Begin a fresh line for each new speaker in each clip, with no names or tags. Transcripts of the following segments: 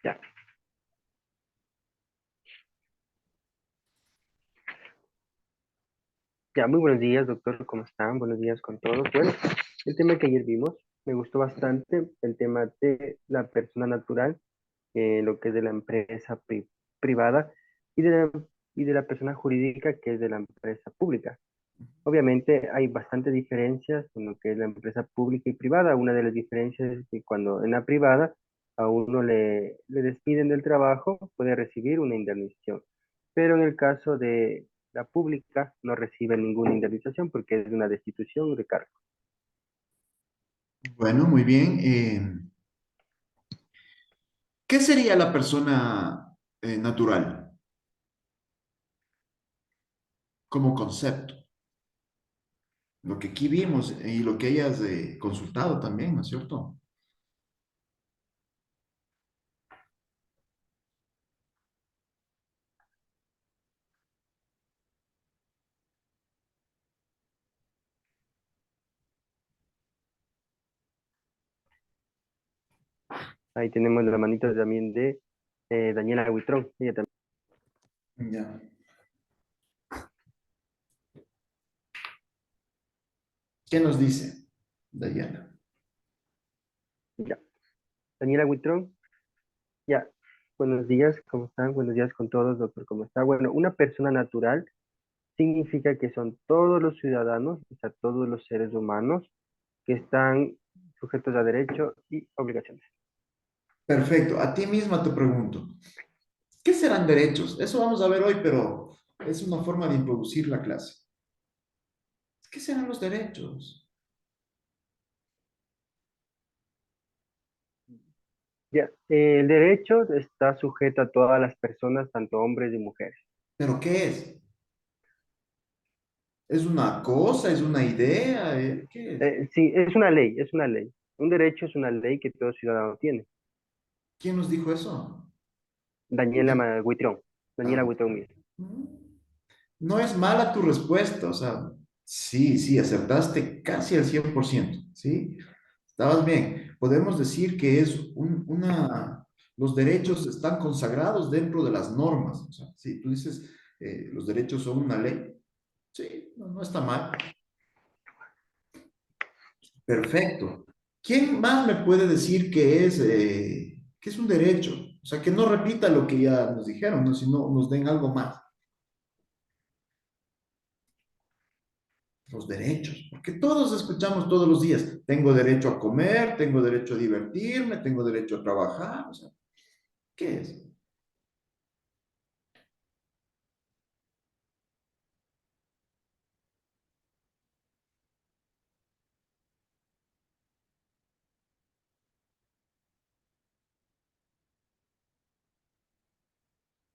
Ya, ya, muy buenos días, doctor, ¿cómo están? Buenos días con todos. Bueno, el tema que ayer vimos me gustó bastante, el tema de la persona natural, lo que es de la empresa privada y de la persona jurídica, que es de la empresa pública. Obviamente hay bastantes diferencias en lo que es la empresa pública y privada. Una de las diferencias es que cuando en la privada a uno le despiden del trabajo, puede recibir una indemnización. Pero en el caso de la pública no recibe ninguna indemnización porque es una destitución de cargo.
Bueno, muy bien. ¿Qué sería la persona natural como concepto? Lo que aquí vimos y lo que hayas consultado también, ¿no es cierto?
Ahí tenemos la manita también de Daniela Huitrón. Ella también.
Ya. ¿Qué nos dice Dayana?
Ya. Daniela Huitrón, ya. Buenos días, ¿cómo están? Buenos días con todos, doctor, ¿cómo está? Bueno, una persona natural significa que son todos los ciudadanos, o sea, todos los seres humanos que están sujetos a derechos y obligaciones.
Perfecto. A ti misma te pregunto, ¿qué serán derechos? Eso vamos a ver hoy, pero es una forma de introducir la clase. ¿Qué serán los derechos?
Ya, el derecho está sujeto a todas las personas, tanto hombres y mujeres.
¿Pero qué es? ¿Es una cosa? ¿Es una idea? ¿Qué es?
Sí, es una ley, es una ley. Un derecho es una ley que todo ciudadano tiene.
¿Quién nos dijo eso?
Huitrón, Daniela
Ah,
Huitrón mismo.
no es mala tu respuesta, o sea, sí, sí, acertaste casi al 100%, ¿sí? Estabas bien. Podemos decir que es los derechos están consagrados dentro de las normas, o sea, sí, tú dices, los derechos son una ley, sí, no, no está mal. Perfecto. ¿Quién más me puede decir que es un derecho? O sea, que no repita lo que ya nos dijeron, ¿no? Sino nos den algo más. Los derechos, porque todos escuchamos todos los días, tengo derecho a comer, tengo derecho a divertirme, tengo derecho a trabajar, o sea, ¿qué es?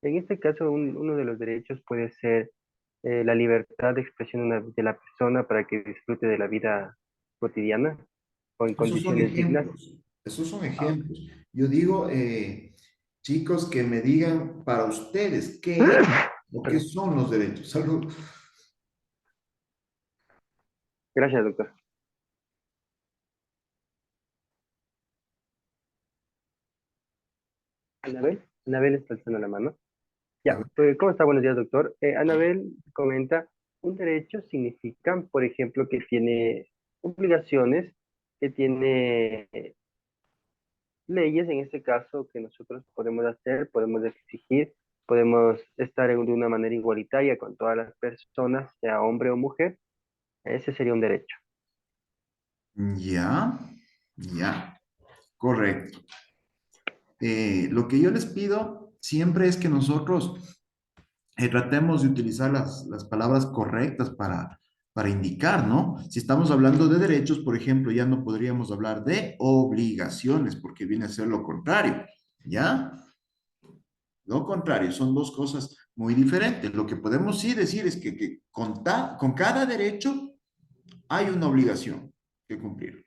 En este caso, uno de los derechos puede ser la libertad de expresión de la persona para que disfrute de la vida cotidiana o en
Esos son
condiciones dignas.
ejemplos, esos son
Ah, ok.
ejemplos. Yo digo, chicos, que me digan para ustedes qué es o qué
Perdón.
son los derechos. Salud.
Gracias, doctor. Anabel, Anabel está alzando la mano. Ya,
Ajá.
pues, ¿cómo está? Buenos días, doctor. Anabel comenta, un derecho significa, por ejemplo, que tiene obligaciones, que tiene leyes, en este caso, que nosotros podemos hacer, podemos exigir, podemos estar de una manera igualitaria con todas las personas, sea hombre o mujer. Ese sería un derecho.
Ya, ya, correcto. Lo que yo les pido siempre es que nosotros tratemos de utilizar las palabras correctas para indicar, ¿no? Si estamos hablando de derechos, por ejemplo, ya no podríamos hablar de obligaciones, porque viene a ser lo contrario, ¿ya? Lo contrario, son dos cosas muy diferentes. Lo que podemos sí decir es que con cada derecho hay una obligación que cumplir.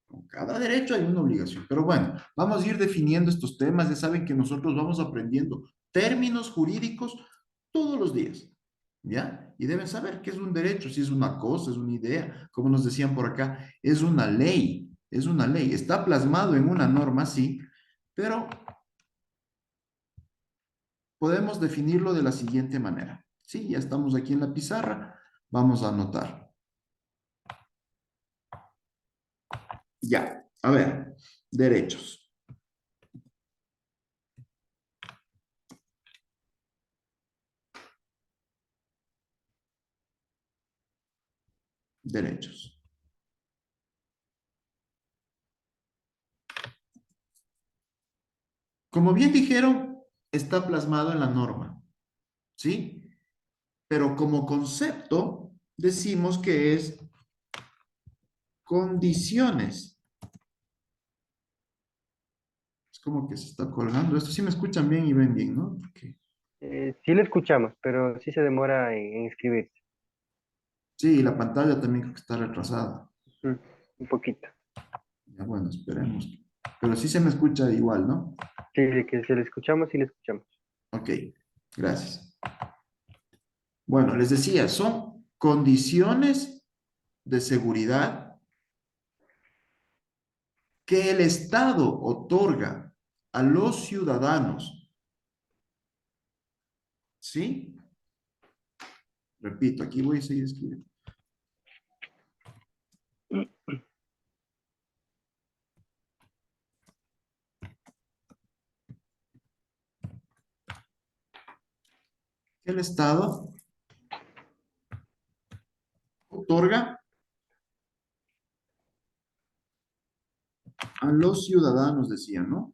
Con cada derecho hay una obligación. Pero bueno, vamos a ir definiendo estos temas. Ya saben que nosotros vamos aprendiendo términos jurídicos todos los días, ¿ya? Y deben saber qué es un derecho, si es una cosa, es una idea, como nos decían por acá, es una ley, es una ley. Está plasmado en una norma, sí, pero podemos definirlo de la siguiente manera. Sí, ya estamos aquí en la pizarra. Vamos a anotar. Ya, a ver, derechos. Derechos. Como bien dijeron, está plasmado en la norma, ¿sí? Pero como concepto, decimos que es condiciones. Es como que se está colgando. Esto sí me escuchan bien y ven bien, ¿no? Porque
Sí lo escuchamos, pero sí se demora en escribirse.
sí, la pantalla también creo que está retrasada.
Mm, un poquito.
Ya bueno, esperemos. Pero sí se me escucha igual, ¿no?
Sí, de que se le escuchamos, sí le escuchamos.
Ok, gracias. Bueno, les decía, son condiciones de seguridad que el Estado otorga a los ciudadanos, ¿sí? Repito, aquí voy a seguir escribiendo. Que el Estado otorga a los ciudadanos, decían, ¿no?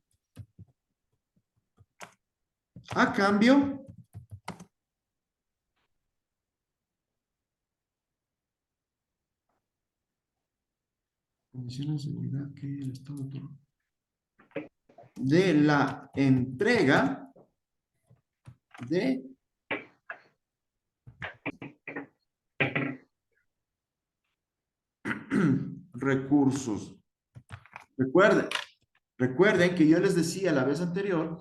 A cambio condiciones de seguridad que el Estado otorga de la entrega de recursos. Recuerden, recuerden que yo les decía la vez anterior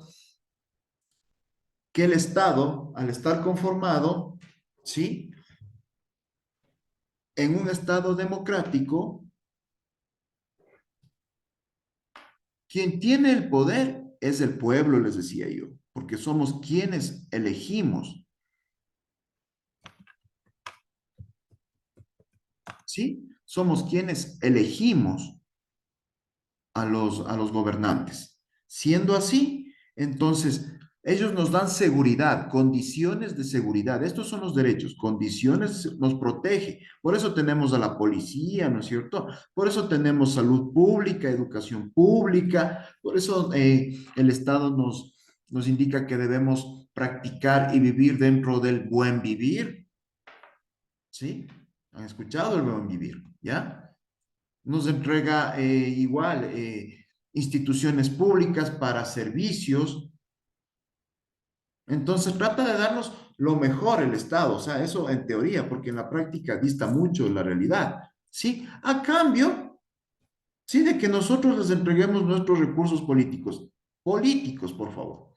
que el Estado, al estar conformado, ¿sí? En un Estado democrático, quien tiene el poder es el pueblo, les decía yo, porque somos quienes elegimos, ¿sí? Somos quienes elegimos a los gobernantes. Siendo así, entonces, ellos nos dan seguridad, condiciones de seguridad. Estos son los derechos, condiciones nos protege. Por eso tenemos a la policía, ¿no es cierto? Por eso tenemos salud pública, educación pública. Por eso el Estado nos indica que debemos practicar y vivir dentro del buen vivir. ¿Sí? ¿Han escuchado el buen vivir? ¿Ya? Nos entrega igual instituciones públicas para servicios. Entonces trata de darnos lo mejor el Estado, o sea, eso en teoría, porque en la práctica dista mucho de la realidad. ¿Sí? A cambio, sí, de que nosotros les entreguemos nuestros recursos políticos. Políticos, por favor.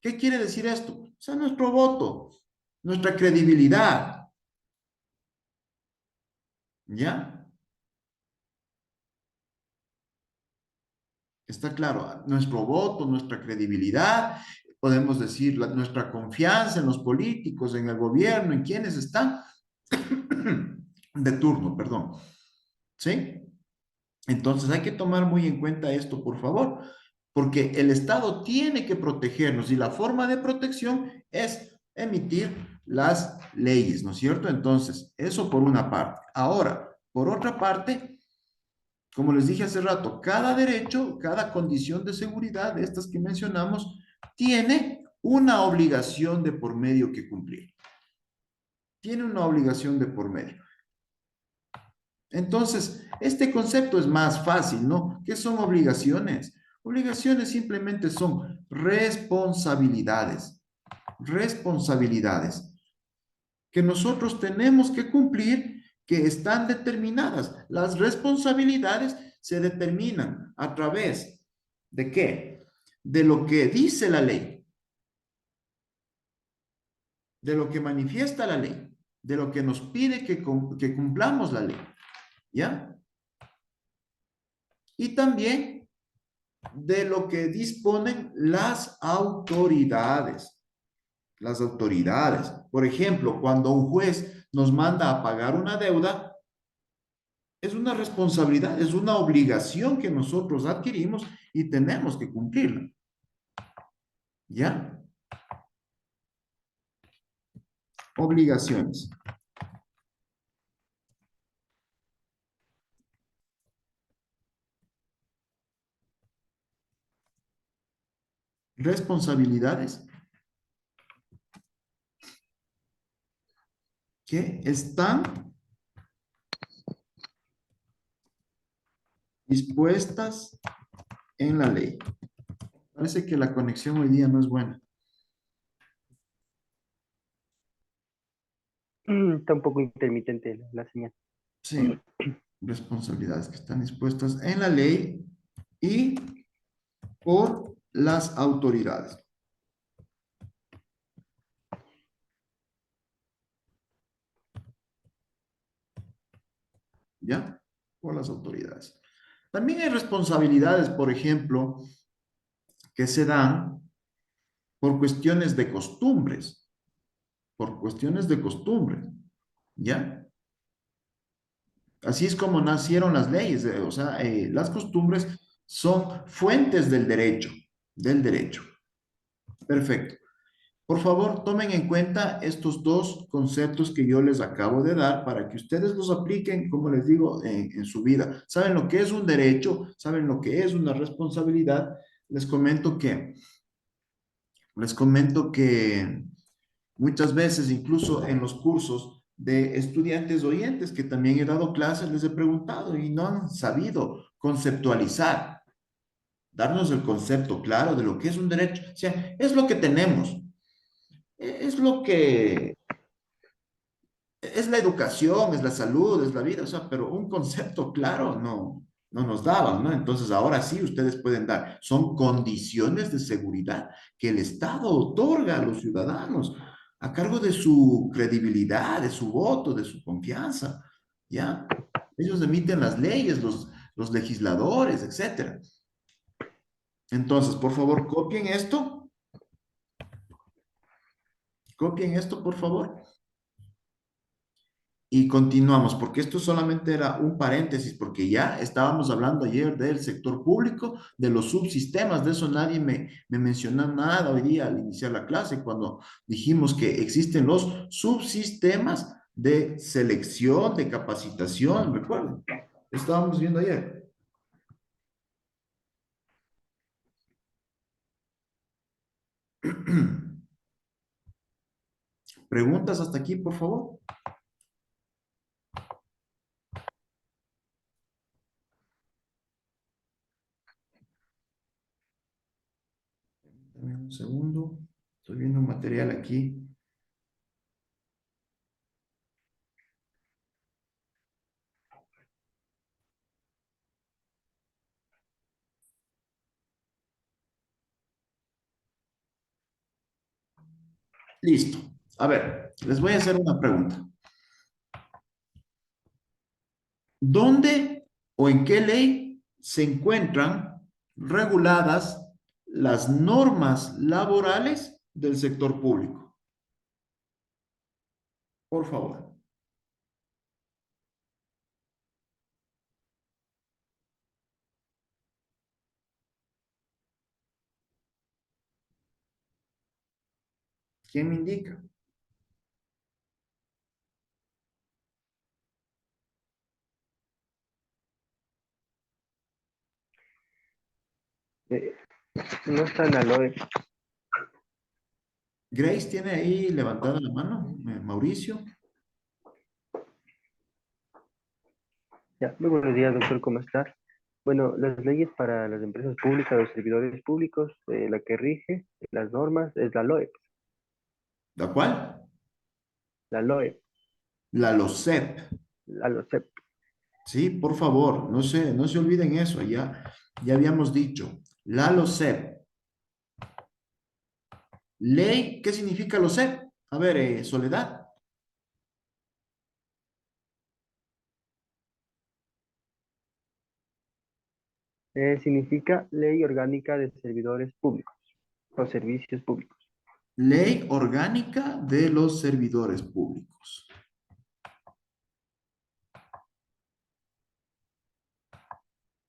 ¿Qué quiere decir esto? O sea, nuestro voto, nuestra credibilidad, ¿ya? Está claro, nuestro voto, nuestra credibilidad, podemos decir nuestra confianza en los políticos, en el gobierno, en quienes están de turno, perdón. ¿Sí? Entonces hay que tomar muy en cuenta esto, por favor, porque el Estado tiene que protegernos y la forma de protección es emitir las leyes, ¿no es cierto? Entonces, eso por una parte. Ahora, por otra parte, como les dije hace rato, cada derecho, cada condición de seguridad de estas que mencionamos, tiene una obligación de por medio que cumplir. Tiene una obligación de por medio. Entonces, este concepto es más fácil, ¿no? ¿Qué son obligaciones? Obligaciones simplemente son responsabilidades. Responsabilidades que nosotros tenemos que cumplir, que están determinadas. Las responsabilidades se determinan a través de qué? De lo que dice la ley, de lo que manifiesta la ley, de lo que nos pide que cumplamos la ley, ¿ya? Y también de lo que disponen las autoridades. Las autoridades. Por ejemplo, cuando un juez nos manda a pagar una deuda, es una responsabilidad, es una obligación que nosotros adquirimos y tenemos que cumplirla. ¿Ya? Obligaciones. Responsabilidades que están dispuestas en la ley. Parece que la conexión hoy día no es buena.
Está un poco intermitente la señal.
Sí, responsabilidades que están dispuestas en la ley y por las autoridades. ¿Ya? Por las autoridades. También hay responsabilidades, por ejemplo, que se dan por cuestiones de costumbres, por cuestiones de costumbres, ¿ya? Así es como nacieron las leyes, o sea, las costumbres son fuentes del derecho, del derecho. Perfecto. Por favor, tomen en cuenta estos dos conceptos que yo les acabo de dar para que ustedes los apliquen, como les digo, en su vida. ¿Saben lo que es un derecho? ¿Saben lo que es una responsabilidad? Les comento que, les comento que muchas veces, incluso en los cursos de estudiantes oyentes que también he dado clases, les he preguntado y no han sabido conceptualizar, darnos el concepto claro de lo que es un derecho. O sea, es lo que tenemos, es lo que es la educación, es la salud, es la vida, o sea, pero un concepto claro no nos daban, ¿no? Entonces ahora sí ustedes pueden dar, son condiciones de seguridad que el Estado otorga a los ciudadanos a cargo de su credibilidad, de su voto, de su confianza, ¿ya? Ellos emiten las leyes, los legisladores, etcétera. Entonces, por favor, copien esto, por favor. Y continuamos, porque esto solamente era un paréntesis, porque ya estábamos hablando ayer del sector público, de los subsistemas, de eso nadie me mencionó nada hoy día al iniciar la clase, cuando dijimos que existen los subsistemas de selección, de capacitación, recuerden, estábamos viendo ayer. ¿Preguntas hasta aquí, por favor? Dame un segundo, estoy viendo un material aquí. Listo. A ver, les voy a hacer una pregunta. ¿Dónde o en qué ley se encuentran reguladas las normas laborales del sector público? Por favor. ¿Quién me indica?
Eh, no está en la LOE.
Grace tiene ahí levantada la mano. Mauricio.
Ya, muy buenos días, doctor, ¿cómo está? Bueno, las leyes para las empresas públicas, los servidores públicos, la que rige las normas es la LOE.
¿La cual?
La LOE,
La LOCEP.
la LOCEP.
Sí, por favor, no se olviden eso. Ya habíamos dicho. La LOCEP. Ley, ¿qué significa LOCEP? A ver, Soledad.
Significa Ley Orgánica de Servidores Públicos o Servicios Públicos.
Ley orgánica de los servidores públicos.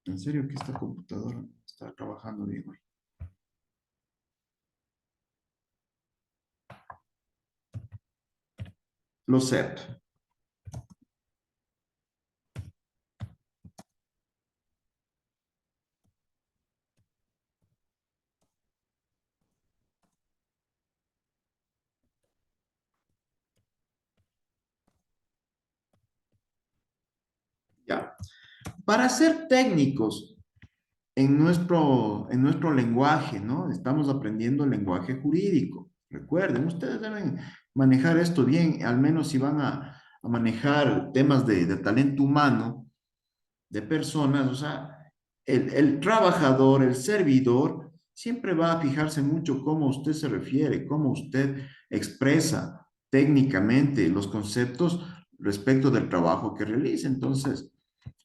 En serio que esta computadora está trabajando bien hoy. Los CEP. Ya. Para ser técnicos en nuestro lenguaje, ¿no? Estamos aprendiendo el lenguaje jurídico. Recuerden, ustedes deben manejar esto bien, al menos si van a manejar temas de talento humano, de personas, o sea, el trabajador, el servidor, siempre va a fijarse mucho cómo usted se refiere, cómo usted expresa técnicamente los conceptos respecto del trabajo que realiza. Entonces,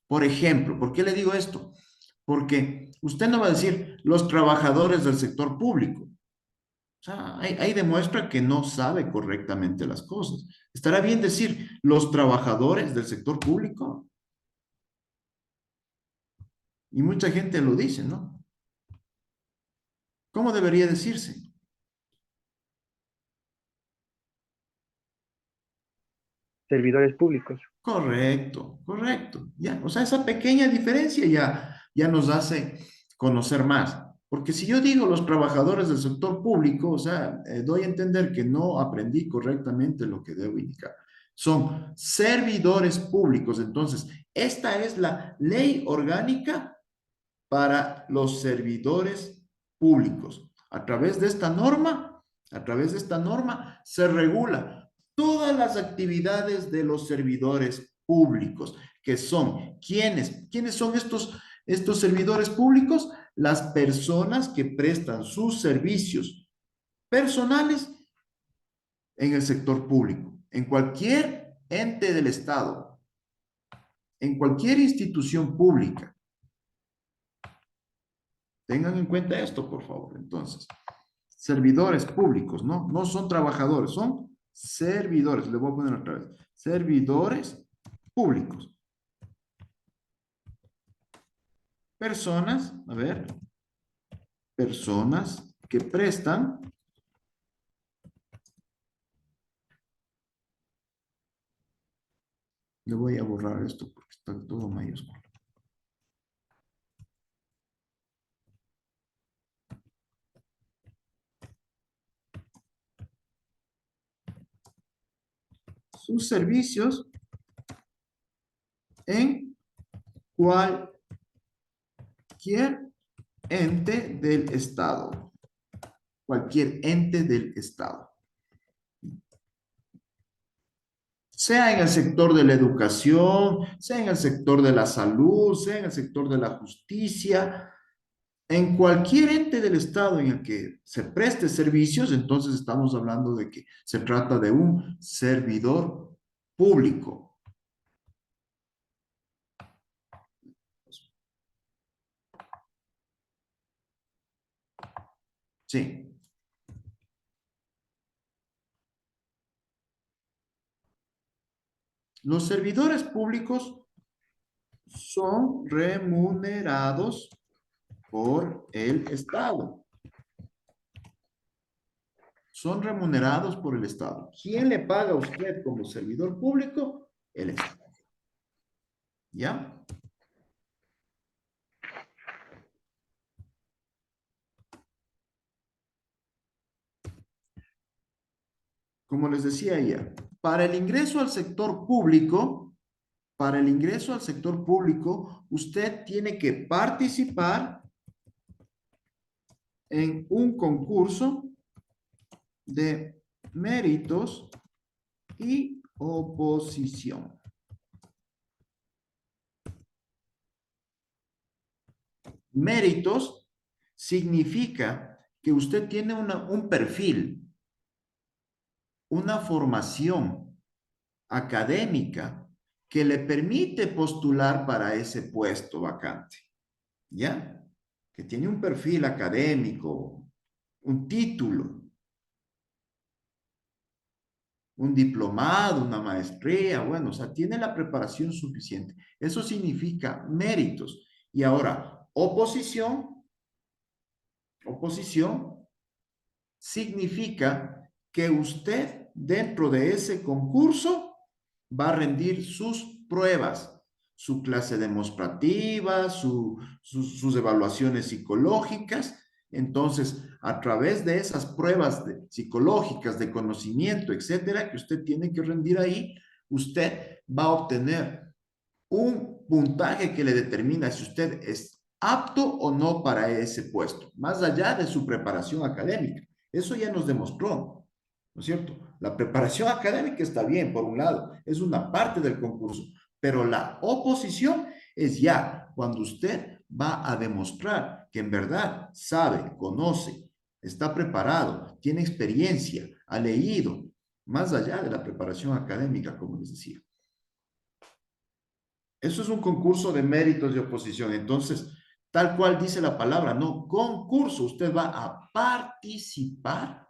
por ejemplo, ¿por qué le digo esto? Porque usted no va a decir los trabajadores del sector público. O sea, ahí demuestra que no sabe correctamente las cosas. ¿Estará bien decir los trabajadores del sector público? Y mucha gente lo dice, ¿no? ¿Cómo debería decirse?
Servidores públicos.
Correcto, correcto. Ya, o sea, esa pequeña diferencia ya nos hace conocer más. Porque si yo digo los trabajadores del sector público, o sea, doy a entender que no aprendí correctamente lo que debo indicar. Son servidores públicos. Entonces, esta es la ley orgánica para los servidores públicos. A través de esta norma se regula todas las actividades de los servidores públicos, que son, ¿quiénes son estos servidores públicos? Las personas que prestan sus servicios personales en el sector público, en cualquier ente del Estado, en cualquier institución pública. Tengan en cuenta esto, por favor. Entonces, servidores públicos, ¿no? No son trabajadores, son servidores. Le voy a poner otra vez. Servidores públicos. Personas, a ver, personas que prestan le voy a borrar esto porque está todo mayúsculo. Sus servicios en cualquier ente del Estado. Cualquier ente del Estado. Sea en el sector de la educación, sea en el sector de la salud, sea en el sector de la justicia, en cualquier ente del Estado en el que se preste servicios, entonces estamos hablando de que se trata de un servidor público. Sí. Los servidores públicos son remunerados por el Estado. Son remunerados por el Estado. ¿Quién le paga a usted como servidor público? El Estado. ¿Ya? Como les decía ya, para el ingreso al sector público, usted tiene que participar en un concurso de méritos y oposición. Méritos significa que usted tiene un perfil, una formación académica que le permite postular para ese puesto vacante. ¿Ya? que tiene un perfil académico, un título, un diplomado, una maestría, bueno, o sea, tiene la preparación suficiente. Eso significa méritos. Y ahora, oposición significa que usted dentro de ese concurso va a rendir sus pruebas, su clase demostrativa, sus evaluaciones psicológicas. Entonces, a través de esas pruebas psicológicas, de conocimiento, etcétera, que usted tiene que rendir ahí, usted va a obtener un puntaje que le determina si usted es apto o no para ese puesto, más allá de su preparación académica. Eso ya nos demostró, ¿no es cierto? La preparación académica está bien, por un lado, es una parte del concurso, pero la oposición es ya cuando usted va a demostrar que en verdad sabe, conoce, está preparado, tiene experiencia, ha leído, más allá de la preparación académica, como les decía. Eso es un concurso de méritos de oposición. Entonces, tal cual dice la palabra, no concurso, usted va a participar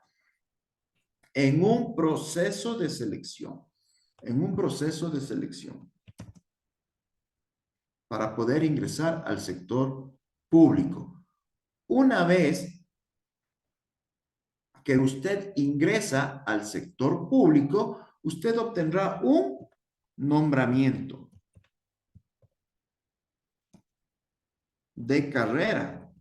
en un proceso de selección, en un proceso de selección para poder ingresar al sector público. Una vez que usted ingresa al sector público, usted obtendrá un nombramiento de carrera.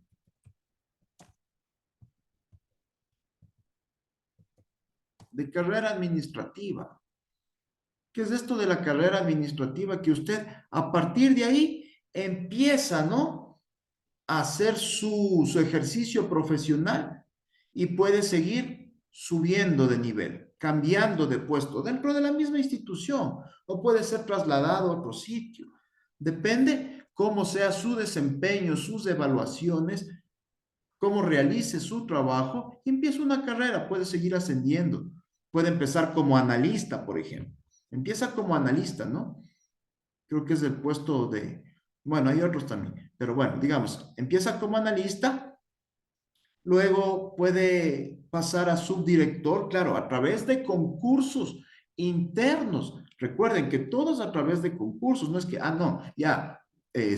De carrera administrativa. ¿Qué es esto de la carrera administrativa? Que usted a partir de ahí empieza, ¿no? A hacer su ejercicio profesional y puede seguir subiendo de nivel, cambiando de puesto dentro de la misma institución o puede ser trasladado a otro sitio. Depende cómo sea su desempeño, sus evaluaciones, cómo realice su trabajo y empieza una carrera, puede seguir ascendiendo. Puede empezar como analista, por ejemplo. Empieza como analista, ¿no? Creo que es el puesto de, bueno, hay otros también, pero bueno, digamos, empieza como analista, luego puede pasar a subdirector, claro, a través de concursos internos. Recuerden que todos a través de concursos, no es que, no, ya,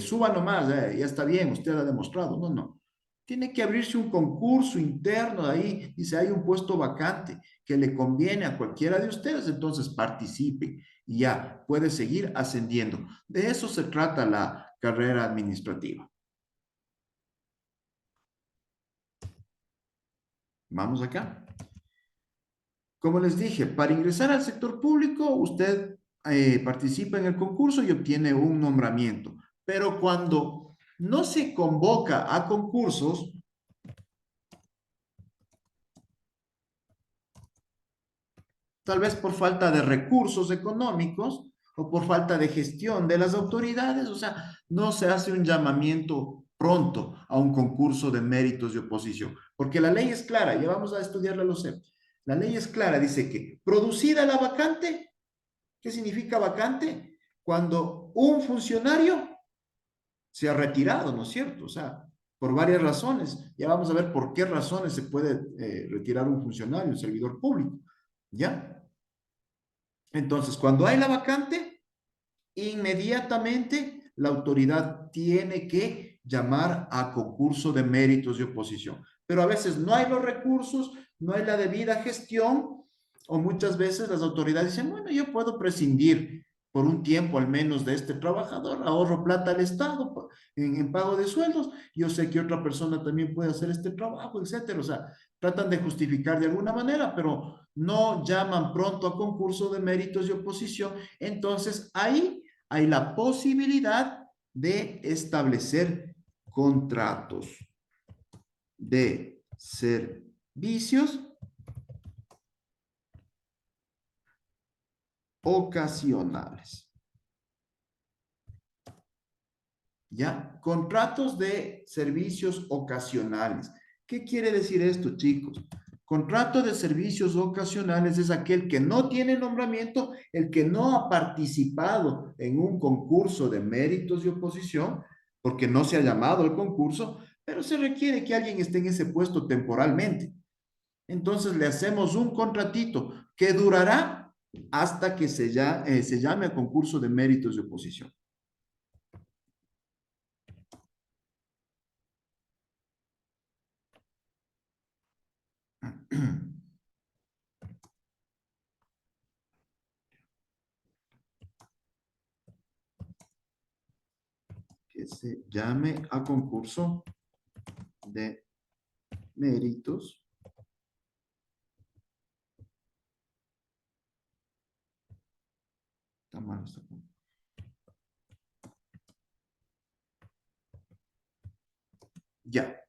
suba nomás, ya está bien, usted ha demostrado, no, no. Tiene que abrirse un concurso interno ahí, dice, hay un puesto vacante que le conviene a cualquiera de ustedes, entonces participe y ya puede seguir ascendiendo. De eso se trata la carrera administrativa. Vamos acá. Como les dije, para ingresar al sector público, usted participa en el concurso y obtiene un nombramiento. Pero cuando no se convoca a concursos, tal vez por falta de recursos económicos o por falta de gestión de las autoridades, o sea, no se hace un llamamiento pronto a un concurso de méritos de oposición, porque la ley es clara, ya vamos a estudiarla, lo sé. La ley es clara, dice que producida la vacante, ¿qué significa vacante? Cuando un funcionario se ha retirado, ¿no es cierto? O sea, por varias razones. Ya vamos a ver por qué razones se puede retirar un funcionario, un servidor público. ¿Ya? Entonces, cuando hay la vacante, inmediatamente la autoridad tiene que llamar a concurso de méritos de oposición. Pero a veces no hay los recursos, no hay la debida gestión, o muchas veces las autoridades dicen, bueno, yo puedo prescindir por un tiempo al menos de este trabajador, ahorro plata al Estado en pago de sueldos, yo sé que otra persona también puede hacer este trabajo, etcétera. O sea, tratan de justificar de alguna manera, pero no llaman pronto a concurso de méritos de oposición. Entonces, ahí hay la posibilidad de establecer contratos de servicios ocasionales. ¿Ya? Contratos de servicios ocasionales. ¿Qué quiere decir esto, chicos? Contrato de servicios ocasionales es aquel que no tiene nombramiento, el que no ha participado en un concurso de méritos y oposición, porque no se ha llamado al concurso, pero se requiere que alguien esté en ese puesto temporalmente. Entonces le hacemos un contratito que durará hasta que se llame a concurso de méritos de oposición. Que se llame a concurso de méritos está mal esta punto. Ya.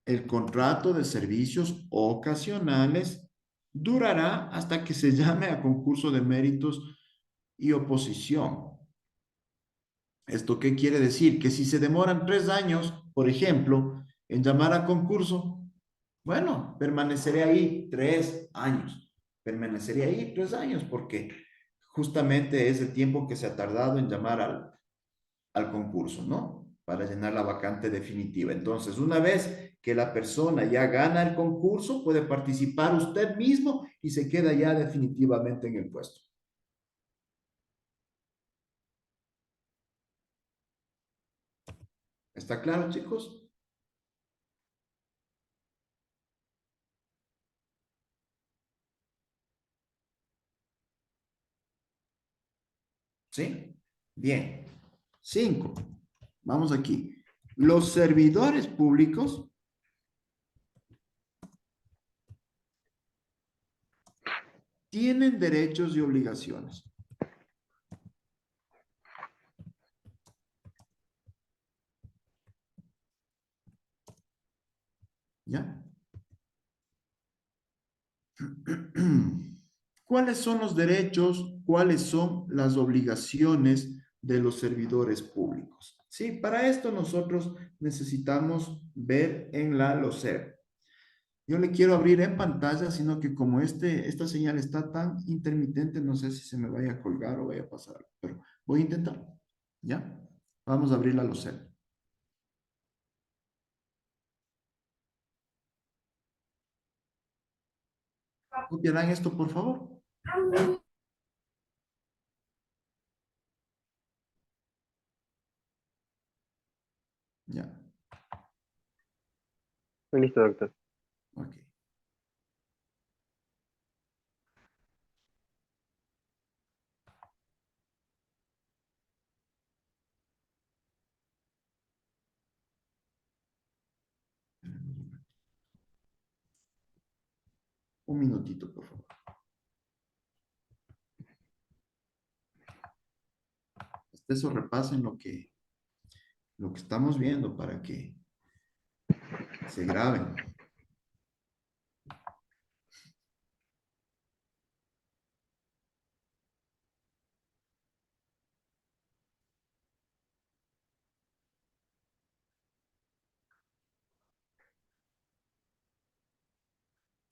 El contrato de servicios ocasionales durará hasta que se llame a concurso de méritos y oposición. ¿Esto qué quiere decir? Que si se demoran 3 años, por ejemplo, en llamar a concurso, bueno, permaneceré ahí 3 años. Permaneceré ahí 3 años porque justamente es el tiempo que se ha tardado en llamar al concurso, ¿no? Para llenar la vacante definitiva. Entonces, una vez que la persona ya gana el concurso, puede participar usted mismo y se queda ya definitivamente en el puesto. ¿Está claro, chicos? ¿Sí? Bien. 5. Vamos aquí. Los servidores públicos tienen derechos y obligaciones. ¿Ya? ¿Cuáles son los derechos? ¿Cuáles son las obligaciones de los servidores públicos? Sí, para esto nosotros necesitamos ver en la LOCER. Yo le quiero abrir en pantalla, sino que como esta señal está tan intermitente, no sé si se me vaya a colgar o vaya a pasar algo, pero voy a intentar. ¿Ya? Vamos a abrir la LOCER. ¿Copiarán esto, por favor? Ya,
Listo, doctor.
ok. Un minutito, por favor. Eso repasen lo que estamos viendo para que se graben.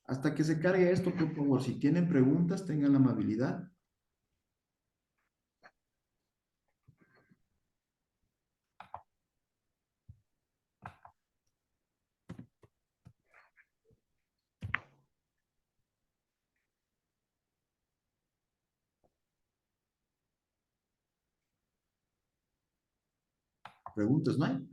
Hasta que se cargue esto, por favor, si tienen preguntas, tengan la amabilidad. Preguntas, ¿no hay?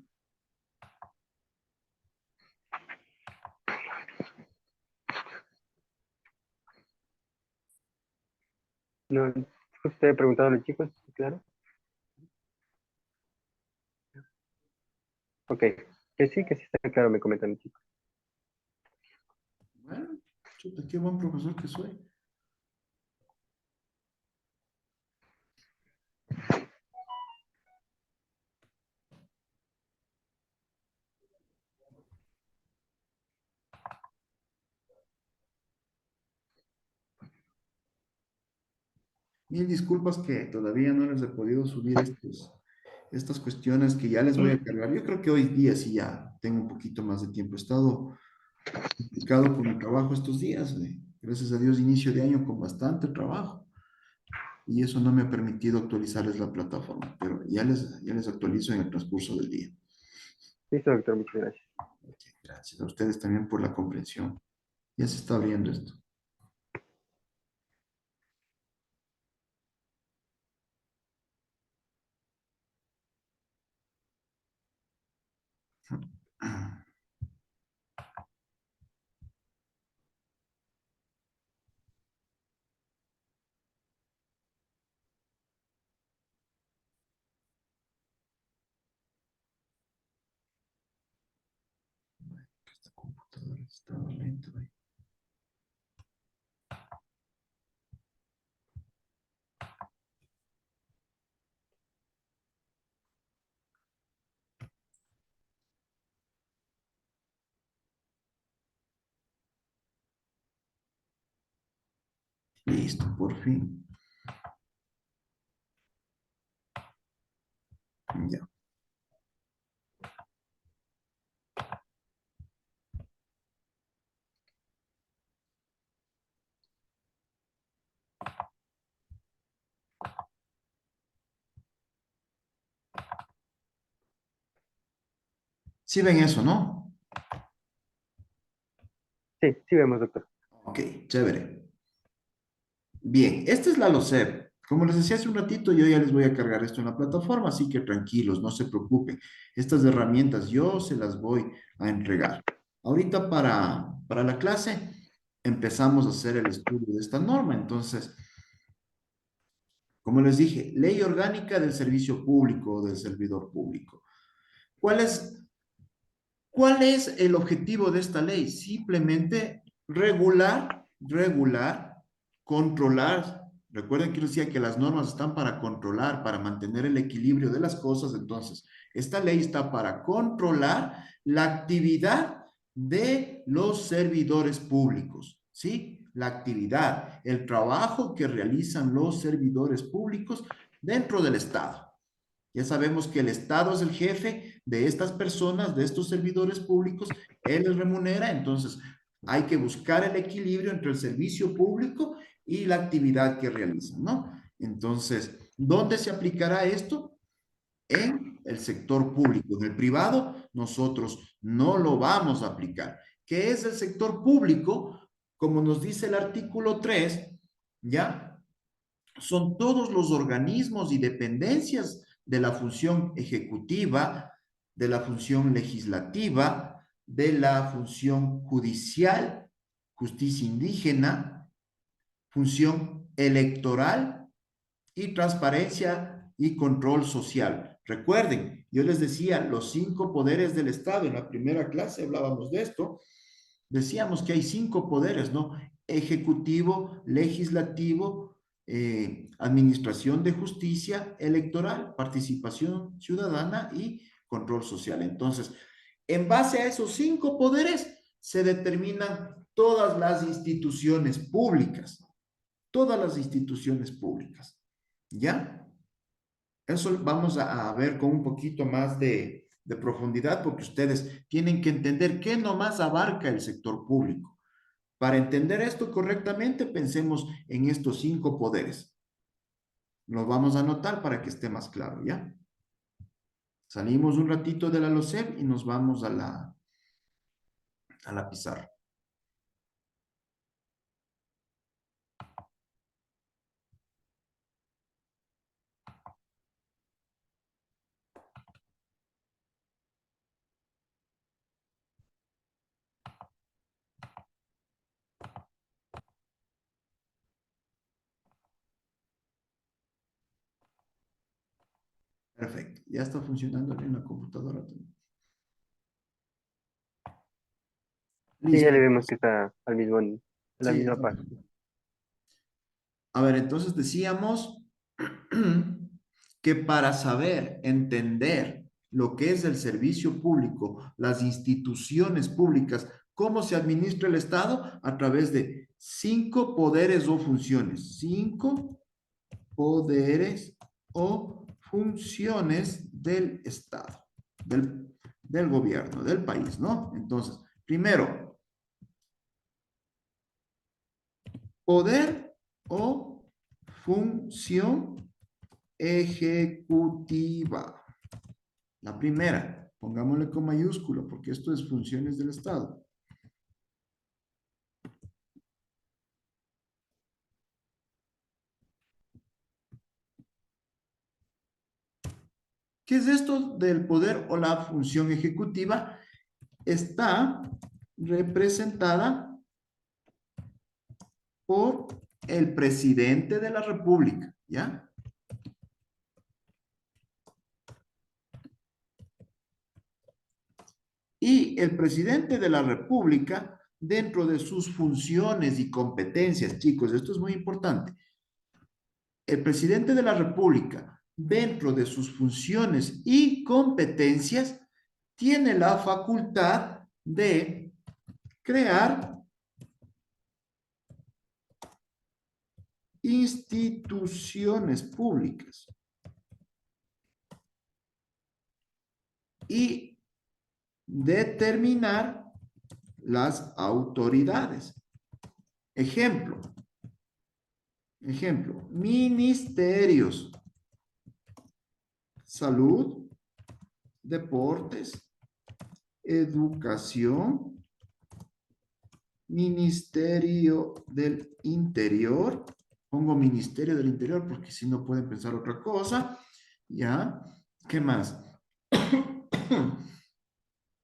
No, usted ha preguntado a los chicos, claro. Ok, que sí está claro, me comentan los chicos.
Bueno, chuta, qué buen profesor que soy. Mil disculpas que todavía no les he podido subir estas cuestiones que ya les voy a cargar. Yo creo que hoy día sí ya tengo un poquito más de tiempo. He estado complicado con el trabajo estos días. Gracias a Dios, inicio de año con bastante trabajo. Y eso no me ha permitido actualizarles la plataforma, pero ya les actualizo en el transcurso del día.
Listo, doctor, muchas gracias.
Ok, gracias a ustedes también por la comprensión. Ya se está abriendo esto. Esta computadora está lenta. Listo, por fin. Ya. Sí ven eso, ¿no?
Sí, sí vemos, doctor.
Ok, chévere. Bien, esta es la LOCEP. Como les decía hace un ratito, yo ya les voy a cargar esto en la plataforma, así que tranquilos, no se preocupen. Estas herramientas yo se las voy a entregar. Ahorita para la clase empezamos a hacer el estudio de esta norma. Entonces, como les dije, ley orgánica del servicio público o del servidor público. ¿Cuál es ¿Cuál es el objetivo de esta ley? Simplemente regular, controlar. Recuerden que les decía que las normas están para controlar, para mantener el equilibrio de las cosas. Entonces, esta ley está para controlar la actividad de los servidores públicos, ¿sí? La actividad, el trabajo que realizan los servidores públicos dentro del Estado. Ya sabemos que el Estado es el jefe de estas personas, de estos servidores públicos, él les remunera, entonces hay que buscar el equilibrio entre el servicio público y la actividad que realizan, ¿no? Entonces, ¿dónde se aplicará esto? En el sector público. En el privado, nosotros no lo vamos a aplicar. ¿Qué es el sector público? Como nos dice el artículo 3, ¿ya? Son todos los organismos y dependencias de la función ejecutiva, de la función legislativa, de la función judicial, justicia indígena, función electoral y transparencia y control social. Recuerden, yo les decía los 5 poderes del Estado. En la primera clase hablábamos de esto. Decíamos que hay 5 poderes, ¿no? Ejecutivo, legislativo, administración de justicia, electoral, participación ciudadana y control social. Entonces, en base a esos 5 poderes se determinan todas las instituciones públicas, todas las instituciones públicas. ¿Ya? Eso vamos a ver con un poquito más de profundidad porque ustedes tienen que entender qué nomás abarca el sector público. Para entender esto correctamente, pensemos en estos 5 poderes. Los vamos a anotar para que esté más claro, ¿ya? Salimos un ratito de la LOCEP y nos vamos a la pizarra. Perfecto. Ya está funcionando bien la computadora también.
Sí, ya
Listo.
le vemos que está en la
Sí, ya
misma
está.
página.
A ver, entonces decíamos que para saber, entender lo que es el servicio público, las instituciones públicas, cómo se administra el Estado a través de 5 poderes o funciones. 5 poderes o funciones del Estado, del gobierno, del país, ¿no? Entonces, primero, poder o función ejecutiva. La primera. Pongámosle con mayúscula, porque esto es funciones del Estado. ¿Qué es esto del poder o la función ejecutiva? Está representada por el presidente de la República, ¿ya? Y el presidente de la República, dentro de sus funciones y competencias, chicos, esto es muy importante. El presidente de la República, dentro de sus funciones y competencias, tiene la facultad de crear instituciones públicas y determinar las autoridades. Ejemplo, ministerios, salud, deportes, educación, ministerio del interior. Pongo ministerio del interior porque si no pueden pensar otra cosa. ¿Ya? ¿Qué más?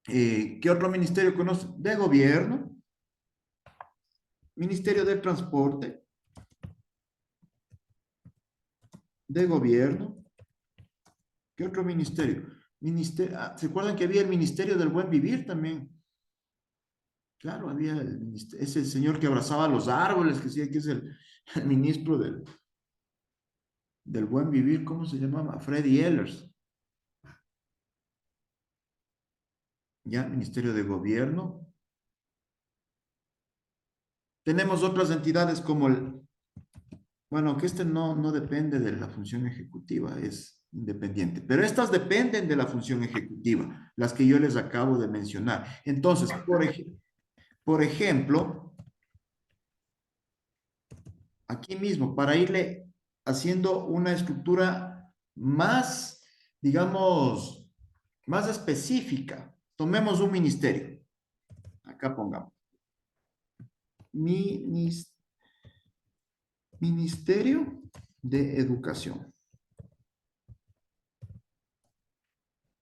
¿Qué otro ministerio conoce? De gobierno, ministerio de transporte, de gobierno. ¿Qué otro ministerio? ¿Se acuerdan que había el ministerio del buen vivir también? Claro, había ese señor que abrazaba los árboles, que decía que es el ministro del buen vivir, ¿cómo se llamaba? Freddy Ehlers. Ya, ministerio de gobierno. Tenemos otras entidades como bueno, que este no depende de la función ejecutiva, es independiente, pero estas dependen de la función ejecutiva, las que yo les acabo de mencionar. Entonces, por ejemplo, aquí mismo, para irle haciendo una estructura más, digamos, más específica, tomemos un ministerio. Acá pongamos. Ministerio de Educación.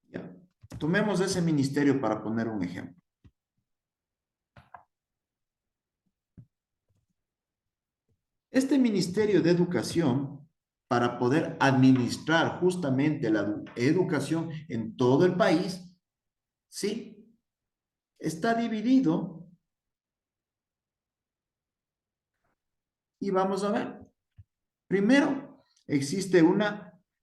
Ya. Tomemos ese ministerio para poner un ejemplo. Este Ministerio de Educación, para poder administrar justamente la educación en todo el país, ¿sí? Está dividido y vamos a ver. Primero,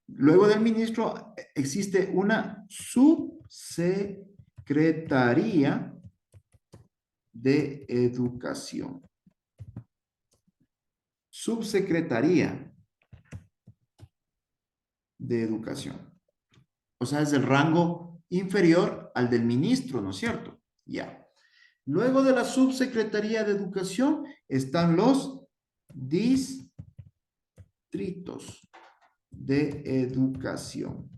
luego del ministro, existe una subsecretaría de Educación. Subsecretaría de Educación. O sea, es el rango inferior al del ministro, ¿no es cierto? Ya. Luego de la Subsecretaría de Educación están los distritos de educación.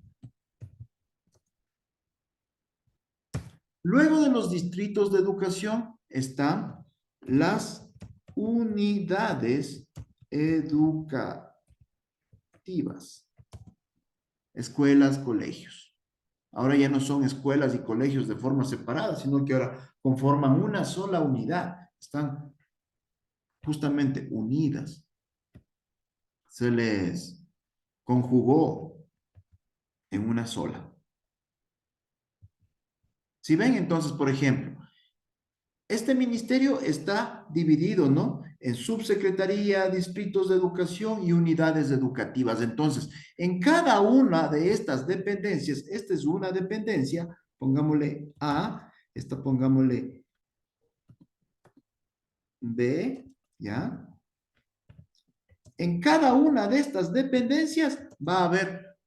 Luego de los distritos de educación están las unidades educativas, escuelas, colegios. Ahora ya no son escuelas y colegios de forma separada, sino que ahora conforman una sola unidad. Están justamente unidas. Se les conjugó en una sola. Si ven entonces, por ejemplo, este ministerio está dividido, ¿no? En subsecretaría, distritos de educación y unidades educativas. Entonces, en cada una de estas dependencias, esta es una dependencia, pongámosle A, esta pongámosle B, ¿ya? En cada una de estas dependencias va a haber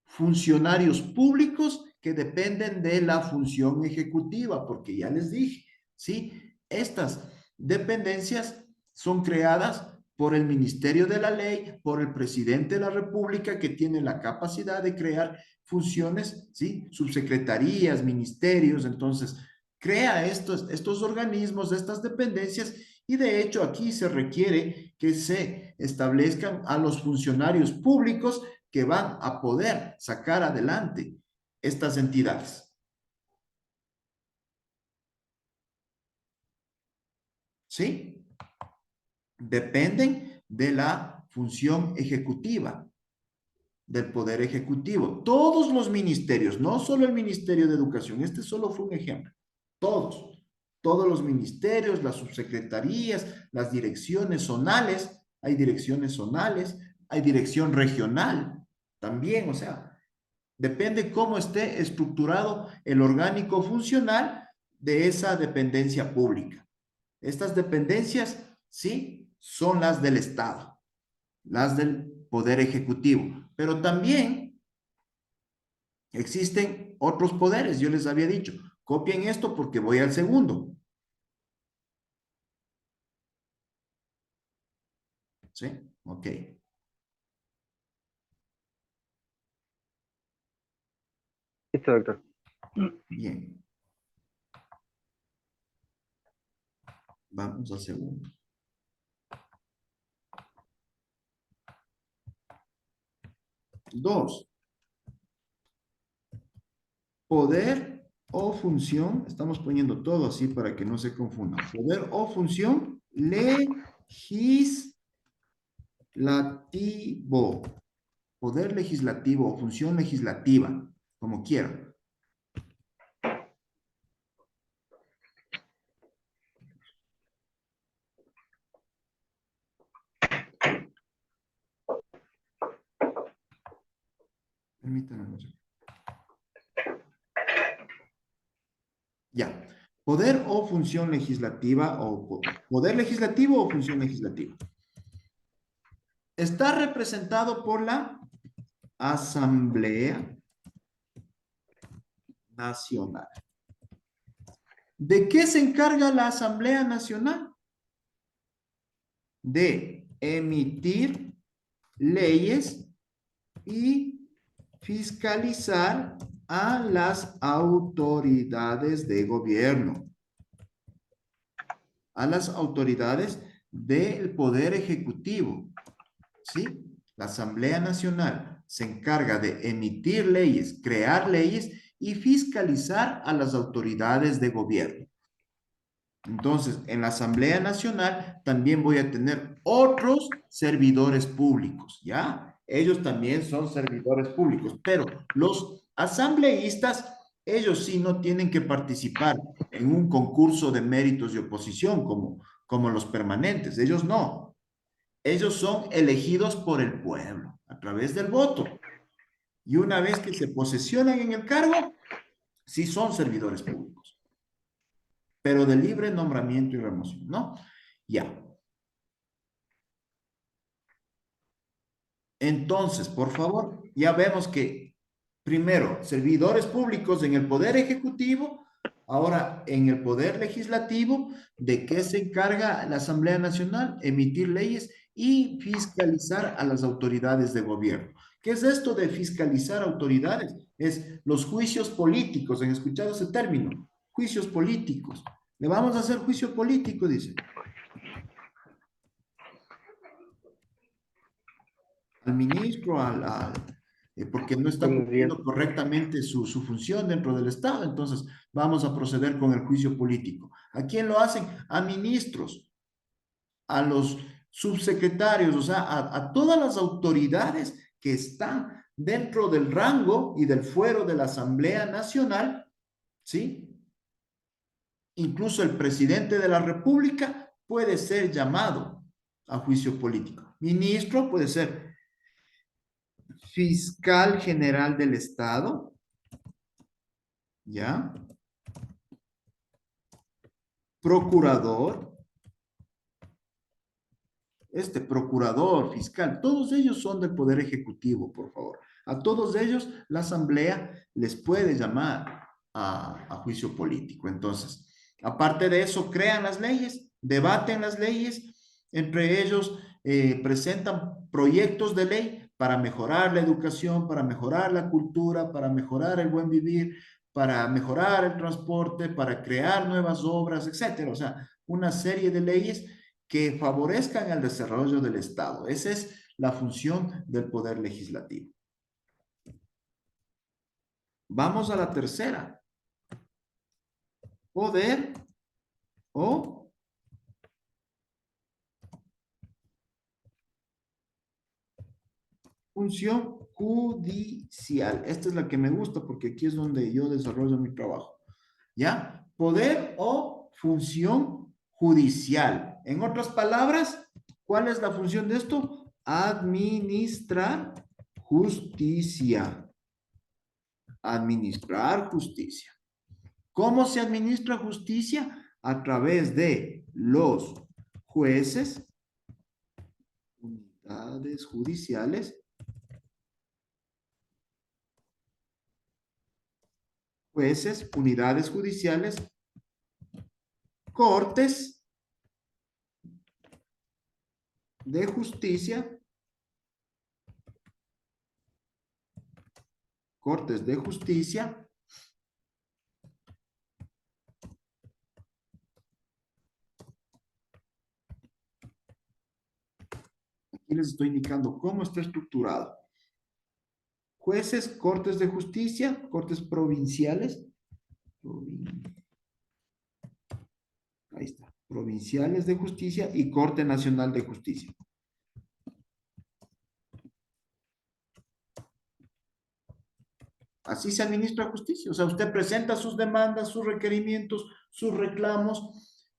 funcionarios públicos que dependen de la función ejecutiva, porque ya les dije, ¿sí? Estas dependencias son creadas por el Ministerio de la Ley, por el presidente de la República, que tiene la capacidad de crear funciones, ¿sí? Subsecretarías, ministerios. Entonces, crea estos organismos, estas dependencias, y de hecho aquí se requiere que se establezcan a los funcionarios públicos que van a poder sacar adelante estas entidades. ¿Sí? Dependen de la función ejecutiva, del poder ejecutivo. Todos los ministerios, no solo el Ministerio de Educación, este solo fue un ejemplo. Todos los ministerios, las subsecretarías, las direcciones zonales, hay direcciones zonales, hay dirección regional también, o sea, depende cómo esté estructurado el orgánico funcional de esa dependencia pública. Estas dependencias, sí, son las del Estado, las del Poder Ejecutivo, pero también existen otros poderes. Yo les había dicho, copien esto porque voy al segundo. ¿Sí? Ok.
Listo, doctor.
Bien. Vamos al segundo. Dos. Poder o función, estamos poniendo todo así para que no se confunda. Poder o función legislativo. Poder legislativo o función legislativa, como quieran. Permítanme. Ya. Poder o función legislativa o poder legislativo o función legislativa. Está representado por la Asamblea Nacional. ¿De qué se encarga la Asamblea Nacional? De emitir leyes y fiscalizar a las autoridades de gobierno, a las autoridades del Poder Ejecutivo. ¿Sí? La Asamblea Nacional se encarga de emitir leyes, crear leyes y fiscalizar a las autoridades de gobierno. Entonces, en la Asamblea Nacional también voy a tener otros servidores públicos, ¿ya? Ellos también son servidores públicos, pero los asambleístas, ellos sí no tienen que participar en un concurso de méritos y oposición como los permanentes, ellos no. Ellos son elegidos por el pueblo a través del voto. Y una vez que se posesionan en el cargo, sí son servidores públicos, pero de libre nombramiento y remoción, ¿no? Ya. Entonces, por favor, ya vemos que primero, servidores públicos en el Poder Ejecutivo, ahora en el Poder Legislativo. ¿De qué se encarga la Asamblea Nacional? Emitir leyes y fiscalizar a las autoridades de gobierno. ¿Qué es esto de fiscalizar autoridades? Es los juicios políticos. ¿Han escuchado ese término? Juicios políticos. Le vamos a hacer juicio político, dice. Al ministro, porque no está
Buenos días.
cumpliendo correctamente su función dentro del Estado. Entonces, vamos a proceder con el juicio político. ¿A quién lo hacen? A ministros, a los subsecretarios, o sea, a todas las autoridades que están dentro del rango y del fuero de la Asamblea Nacional, ¿sí? Incluso el presidente de la República puede ser llamado a juicio político. Ministro puede ser fiscal general del Estado, ¿ya? Procurador, procurador, fiscal, todos ellos son del Poder Ejecutivo, por favor. A todos ellos la Asamblea les puede llamar a juicio político. Entonces, aparte de eso, crean las leyes, debaten las leyes, entre ellos presentan proyectos de ley para mejorar la educación, para mejorar la cultura, para mejorar el buen vivir, para mejorar el transporte, para crear nuevas obras, etcétera. O sea, una serie de leyes que favorezcan el desarrollo del Estado. Esa es la función del poder legislativo. Vamos a la tercera. Poder o función judicial. Esta es la que me gusta porque aquí es donde yo desarrollo mi trabajo. ¿Ya? Poder o función judicial. En otras palabras, ¿cuál es la función de esto? Administrar justicia. Administrar justicia. ¿Cómo se administra justicia? A través de los jueces, unidades judiciales, unidades judiciales, cortes de justicia, cortes de justicia, aquí les estoy indicando cómo está estructurado. Jueces, cortes de justicia, cortes provinciales, ahí está, provinciales de justicia y Corte Nacional de Justicia. Así se administra justicia. O sea, usted presenta sus demandas, sus requerimientos, sus reclamos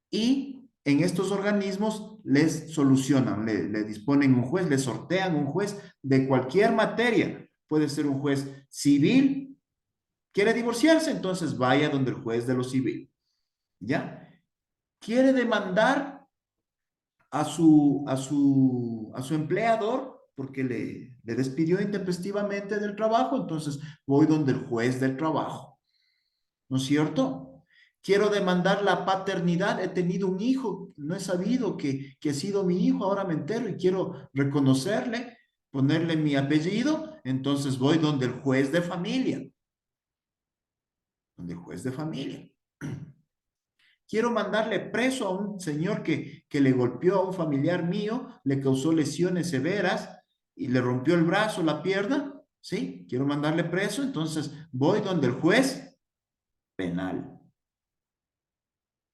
y en estos organismos les solucionan, le disponen un juez, le sortean un juez de cualquier materia. Puede ser un juez civil, quiere divorciarse, entonces vaya donde el juez de lo civil. ¿Ya? Quiere demandar a su empleador porque le despidió intempestivamente del trabajo, entonces voy donde el juez del trabajo, ¿no es cierto? Quiero demandar la paternidad, he tenido un hijo, no he sabido que ha sido mi hijo, ahora me entero y quiero reconocerle, ponerle mi apellido, entonces voy donde el juez de familia, donde el juez de familia. Quiero mandarle preso a un señor que le golpeó a un familiar mío, le causó lesiones severas y le rompió el brazo, la pierna, ¿sí? Quiero mandarle preso, entonces voy donde el juez penal.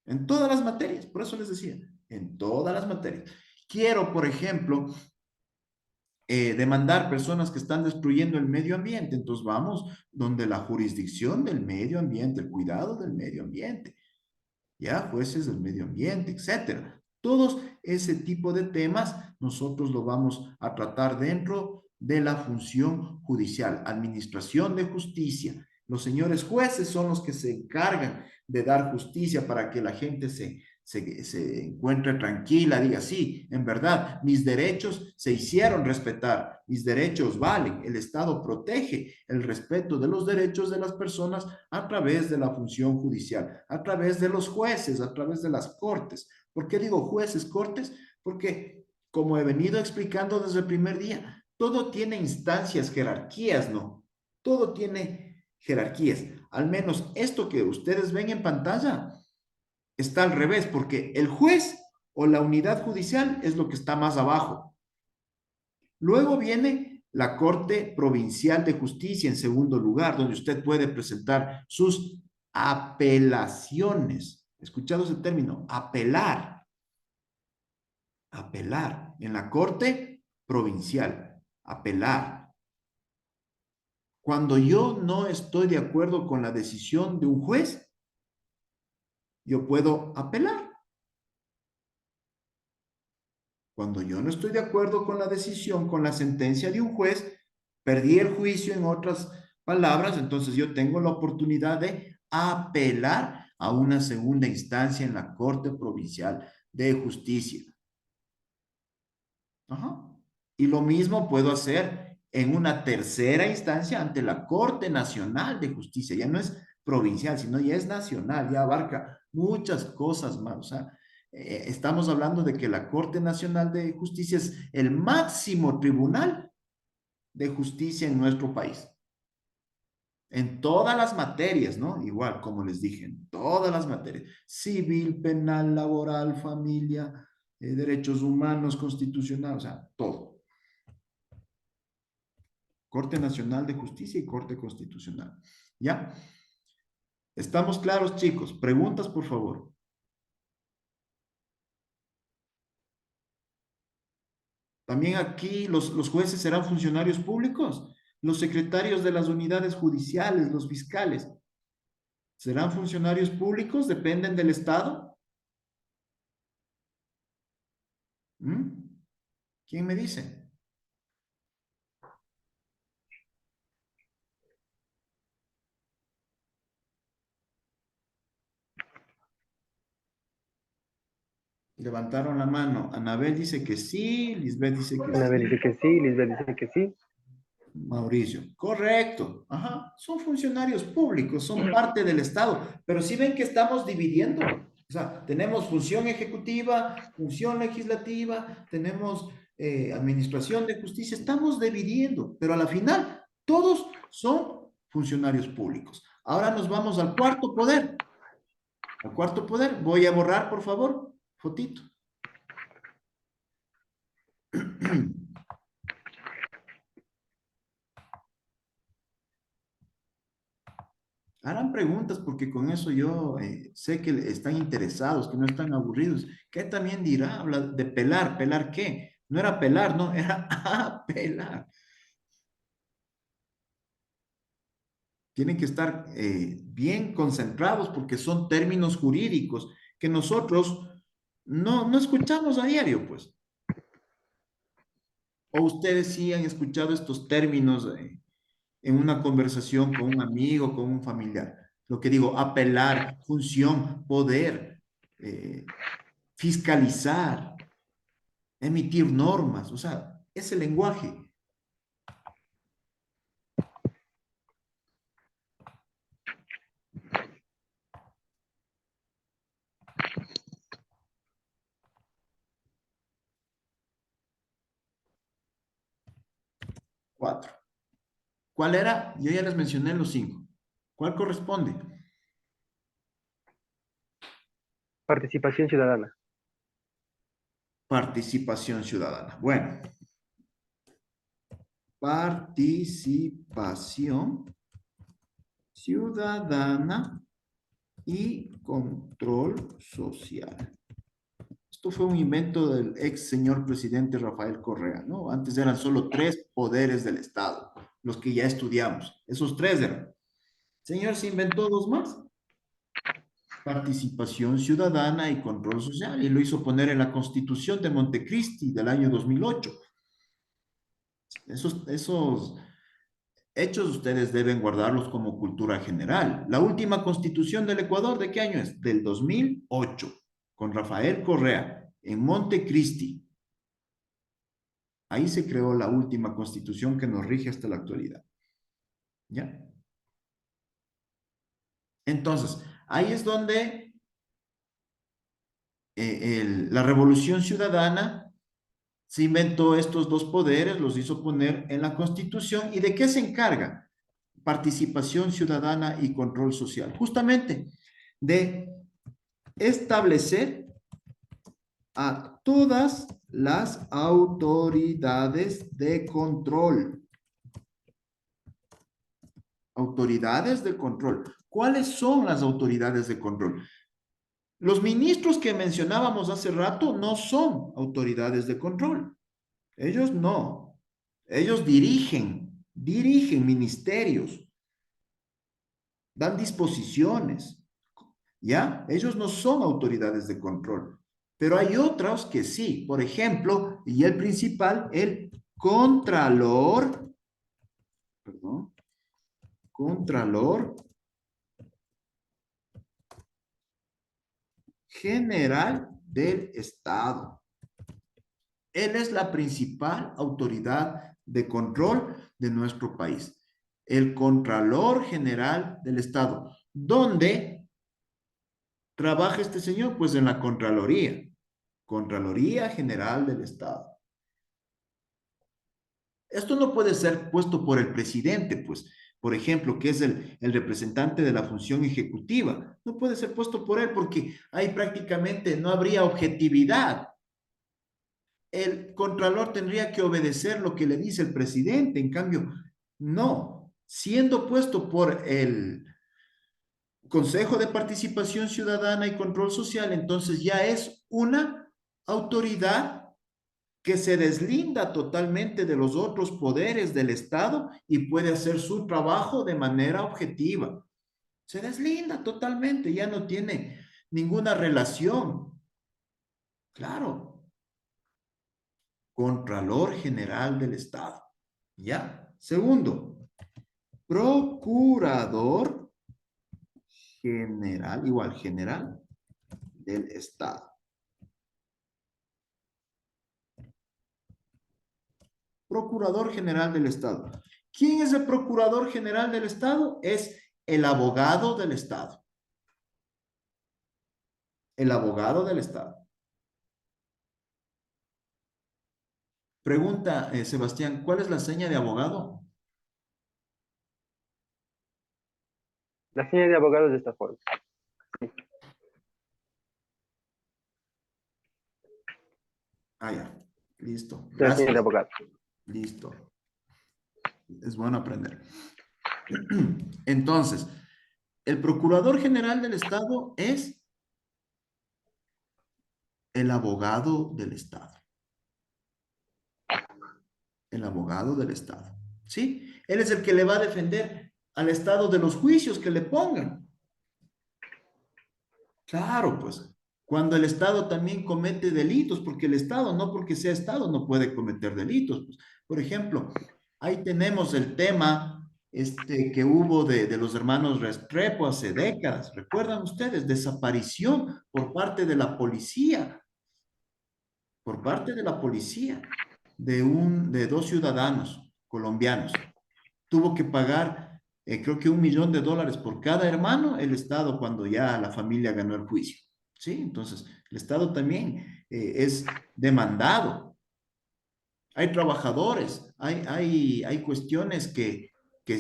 En todas las materias, por eso les decía, en todas las materias. Quiero, por ejemplo, demandar personas que están destruyendo el medio ambiente, entonces vamos donde la jurisdicción del medio ambiente, el cuidado del medio ambiente. ¿Ya? Jueces del medio ambiente, etcétera. Todos ese tipo de temas nosotros lo vamos a tratar dentro de la función judicial, administración de justicia. Los señores jueces son los que se encargan de dar justicia para que la gente se encuentre tranquila, diga, sí, en verdad, mis derechos se hicieron respetar, mis derechos valen, el Estado protege el respeto de los derechos de las personas a través de la función judicial, a través de los jueces, a través de las cortes. ¿Por qué digo jueces, cortes? Porque, como he venido explicando desde el primer día, todo tiene instancias, jerarquías, ¿no? Todo tiene jerarquías. Al menos esto que ustedes ven en pantalla está al revés, porque el juez o la unidad judicial es lo que está más abajo. Luego viene la Corte Provincial de Justicia en segundo lugar, donde usted puede presentar sus apelaciones. ¿Escuchado ese término? Apelar. Apelar. En la Corte Provincial. Apelar. Cuando yo no estoy de acuerdo con la decisión de un juez, yo puedo apelar. Cuando yo no estoy de acuerdo con la decisión, con la sentencia de un juez, perdí el juicio, en otras palabras, entonces yo tengo la oportunidad de apelar a una segunda instancia en la Corte Provincial de Justicia. Ajá. Y lo mismo puedo hacer en una tercera instancia ante la Corte Nacional de Justicia. Ya no es provincial, sino ya es nacional, ya abarca muchas cosas más. O sea, estamos hablando de que la Corte Nacional de Justicia es el máximo tribunal de justicia en nuestro país. En todas las materias, ¿no? Igual, como les dije, en todas las materias. Civil, penal, laboral, familia, derechos humanos, constitucional, o sea, todo. Corte Nacional de Justicia y Corte Constitucional. ¿Ya? ¿Estamos claros, chicos? Preguntas, por favor. También aquí los jueces serán funcionarios públicos, los secretarios de las unidades judiciales, los fiscales, serán funcionarios públicos, dependen del Estado. ¿Mm? ¿Quién me dice? Levantaron la mano. Anabel dice que sí, Lisbeth dice que
Anabel
sí,
dice que sí, Lisbeth dice que sí.
Mauricio, correcto. Ajá, son funcionarios públicos, son parte del Estado, pero si ven que estamos dividiendo, o sea, tenemos función ejecutiva, función legislativa, tenemos administración de justicia, estamos dividiendo, pero a la final todos son funcionarios públicos. Ahora nos vamos al cuarto poder. Al cuarto poder, voy a borrar, por favor, fotito. Harán preguntas porque con eso yo sé que están interesados, que no están aburridos. ¿Qué también dirá? Habla de pelar. ¿Pelar qué? No era pelar, no, era apelar. Tienen que estar bien concentrados porque son términos jurídicos que nosotros no escuchamos a diario, pues. O ustedes sí han escuchado estos términos en una conversación con un amigo, con un familiar. Lo que digo, apelar, función, poder, fiscalizar, emitir normas, o sea, ese lenguaje. Cuatro. ¿Cuál era? Yo ya les mencioné los cinco. ¿Cuál corresponde?
Participación ciudadana.
Participación ciudadana. Bueno, participación ciudadana y control social. Esto fue un invento del ex señor presidente Rafael Correa, ¿no? Antes eran solo tres poderes del Estado, los que ya estudiamos. Esos tres eran. El señor se inventó dos más. Participación ciudadana y control social, y lo hizo poner en la Constitución de Montecristi del año 2008. Esos hechos ustedes deben guardarlos como cultura general. La última Constitución del Ecuador, ¿de qué año es? Del 2008, con Rafael Correa, en Montecristi. Ahí se creó la última Constitución que nos rige hasta la actualidad. ¿Ya? Entonces, ahí es donde la Revolución Ciudadana se inventó estos dos poderes, los hizo poner en la Constitución. ¿Y de qué se encarga? Participación ciudadana y control social. Justamente de establecer a todas las autoridades de control. Autoridades de control. ¿Cuáles son las autoridades de control? Los ministros que mencionábamos hace rato no son autoridades de control. Ellos no. Ellos dirigen ministerios, dan disposiciones, ¿ya? Ellos no son autoridades de control. Pero hay otros que sí. Por ejemplo, y el principal, el contralor, perdón, contralor general del Estado. Él es la principal autoridad de control de nuestro país. El Contralor General del Estado, donde trabaja este señor? Pues en la Contraloría, Contraloría General del Estado. Esto no puede ser puesto por el presidente, pues, por ejemplo, que es el representante de la función ejecutiva. No puede ser puesto por él porque ahí prácticamente no habría objetividad. El contralor tendría que obedecer lo que le dice el presidente. En cambio, no. Siendo puesto por el Consejo de Participación Ciudadana y Control Social, entonces ya es una autoridad que se deslinda totalmente de los otros poderes del Estado y puede hacer su trabajo de manera objetiva. Se deslinda totalmente, ya no tiene ninguna relación. Claro, Contralor General del Estado. ¿Ya? Segundo, Procurador General, igual, General del Estado. Procurador General del Estado. ¿Quién es el Procurador General del Estado? Es el abogado del Estado. El abogado del Estado. Pregunta, Sebastián, ¿cuál es la seña de abogado?
La señal de abogados de esta forma.
Ah, ya. Listo.
La señal de
Gracias.
abogados.
Listo. Es bueno aprender. Entonces, el Procurador General del Estado es el abogado del Estado. El abogado del Estado. ¿Sí? Él es el que le va a defender al Estado de los juicios que le pongan. Claro, pues, cuando el Estado también comete delitos, porque el Estado, no porque sea Estado, no puede cometer delitos. Pues. Por ejemplo, ahí tenemos el tema que hubo de los hermanos Restrepo hace décadas. ¿Recuerdan ustedes? Desaparición por parte de la policía, de dos ciudadanos colombianos. Tuvo que pagar, creo que $1 millón por cada hermano, el Estado cuando ya la familia ganó el juicio. ¿Sí? Entonces, el Estado también es demandado. Hay trabajadores, hay cuestiones que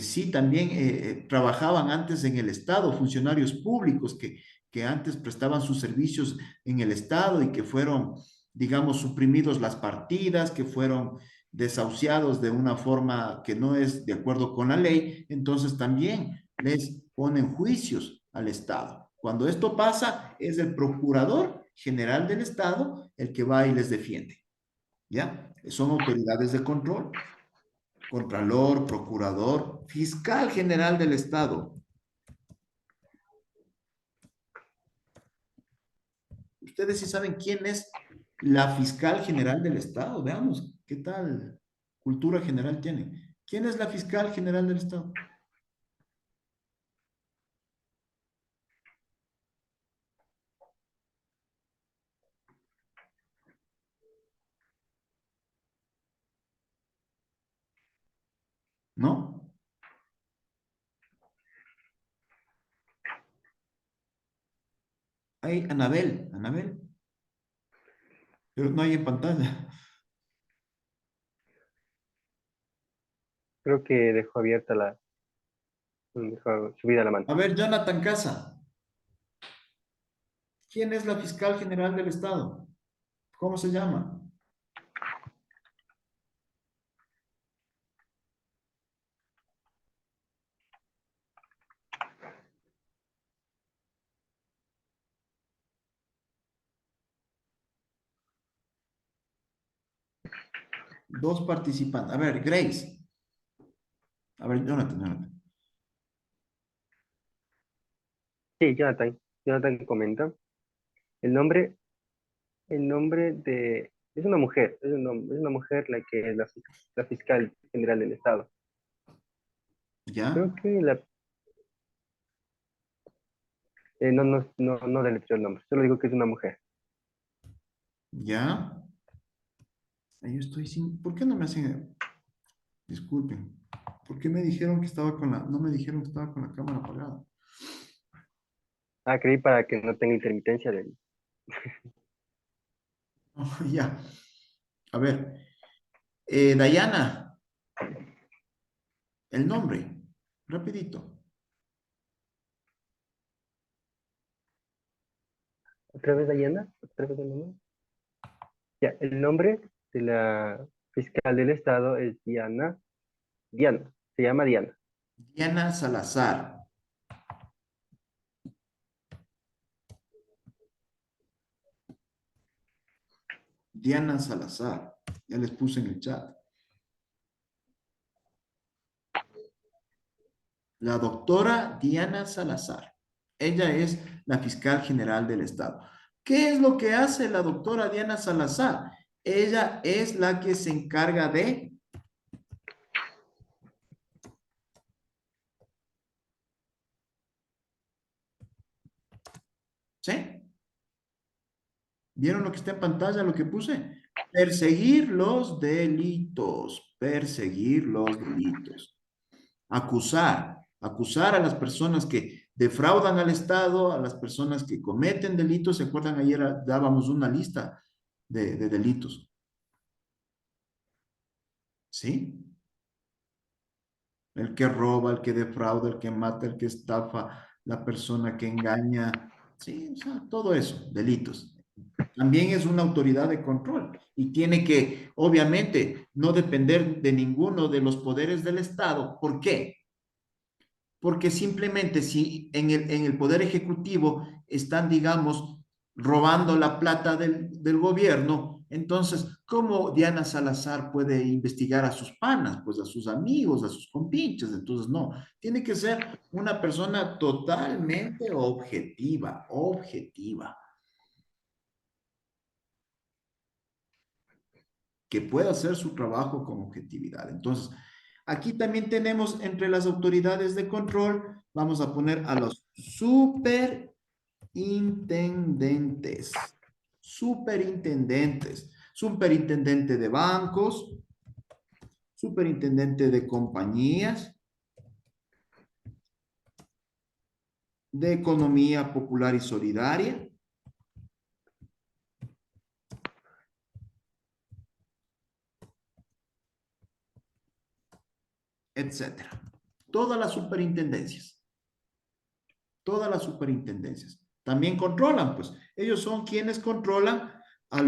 sí también trabajaban antes en el Estado, funcionarios públicos que antes prestaban sus servicios en el Estado y que fueron, digamos, suprimidos las partidas, que fueron desahuciados de una forma que no es de acuerdo con la ley, entonces también les ponen juicios al Estado. Cuando esto pasa, es el Procurador General del Estado el que va y les defiende. ¿Ya? Son autoridades de control, contralor, procurador, fiscal general del Estado. Ustedes sí saben quién es la fiscal general del Estado. Veamos qué tal cultura general tiene. ¿Quién es la fiscal general del Estado? ¿No? Hay Anabel, pero no hay en pantalla.
Creo que dejó abierta dejó subida la mano.
A ver, Jonathan Casa, ¿quién es la fiscal general del Estado? ¿Cómo se llama? Dos participantes. A ver, Grace. A ver, Jonathan.
Sí, Jonathan comenta. El nombre, el nombre de... Es una mujer, es una mujer la que es la fiscal general del Estado.
¿Ya?
Creo que no deletreo el nombre, solo digo que es una mujer.
¿Ya? Ahí estoy sin... ¿Por qué no me hacen... Disculpen. ¿Por qué me dijeron que estaba con la... No me dijeron que estaba con la cámara apagada?
Ah, creí para que no tenga intermitencia del...
Oh, ya. A ver, Dayana, el nombre, rapidito.
¿Otra vez Dayana? ¿Otra vez Dayana? Ya, el nombre de la fiscal del estado es Diana. Diana, se llama Diana.
Diana Salazar. Diana Salazar. Ya les puse en el chat. La doctora Diana Salazar. Ella es la fiscal general del Estado. ¿Qué es lo que hace la doctora Diana Salazar? Ella es la que se encarga de, ¿sí? ¿Vieron lo que está en pantalla, lo que puse? Perseguir los delitos, perseguir los delitos. Acusar a las personas que defraudan al Estado, a las personas que cometen delitos. ¿Se acuerdan? Ayer dábamos una lista de delitos, ¿sí? El que roba, el que defrauda, el que mata, el que estafa, la persona que engaña, sí, o sea, todo eso, delitos. También es una autoridad de control y tiene que, obviamente, no depender de ninguno de los poderes del Estado. ¿Por qué? Porque simplemente si en el poder ejecutivo están, digamos, robando la plata del gobierno, entonces, ¿cómo Diana Salazar puede investigar a sus panas, pues a sus amigos, a sus compinches? Entonces, no, tiene que ser una persona totalmente objetiva, objetiva, que pueda hacer su trabajo con objetividad. Entonces, aquí también tenemos entre las autoridades de control, vamos a poner a los superintendentes, superintendentes, superintendente de bancos, superintendente de compañías, de economía popular y solidaria, etcétera. Todas las superintendencias, todas las superintendencias. También controlan, pues ellos son quienes controlan a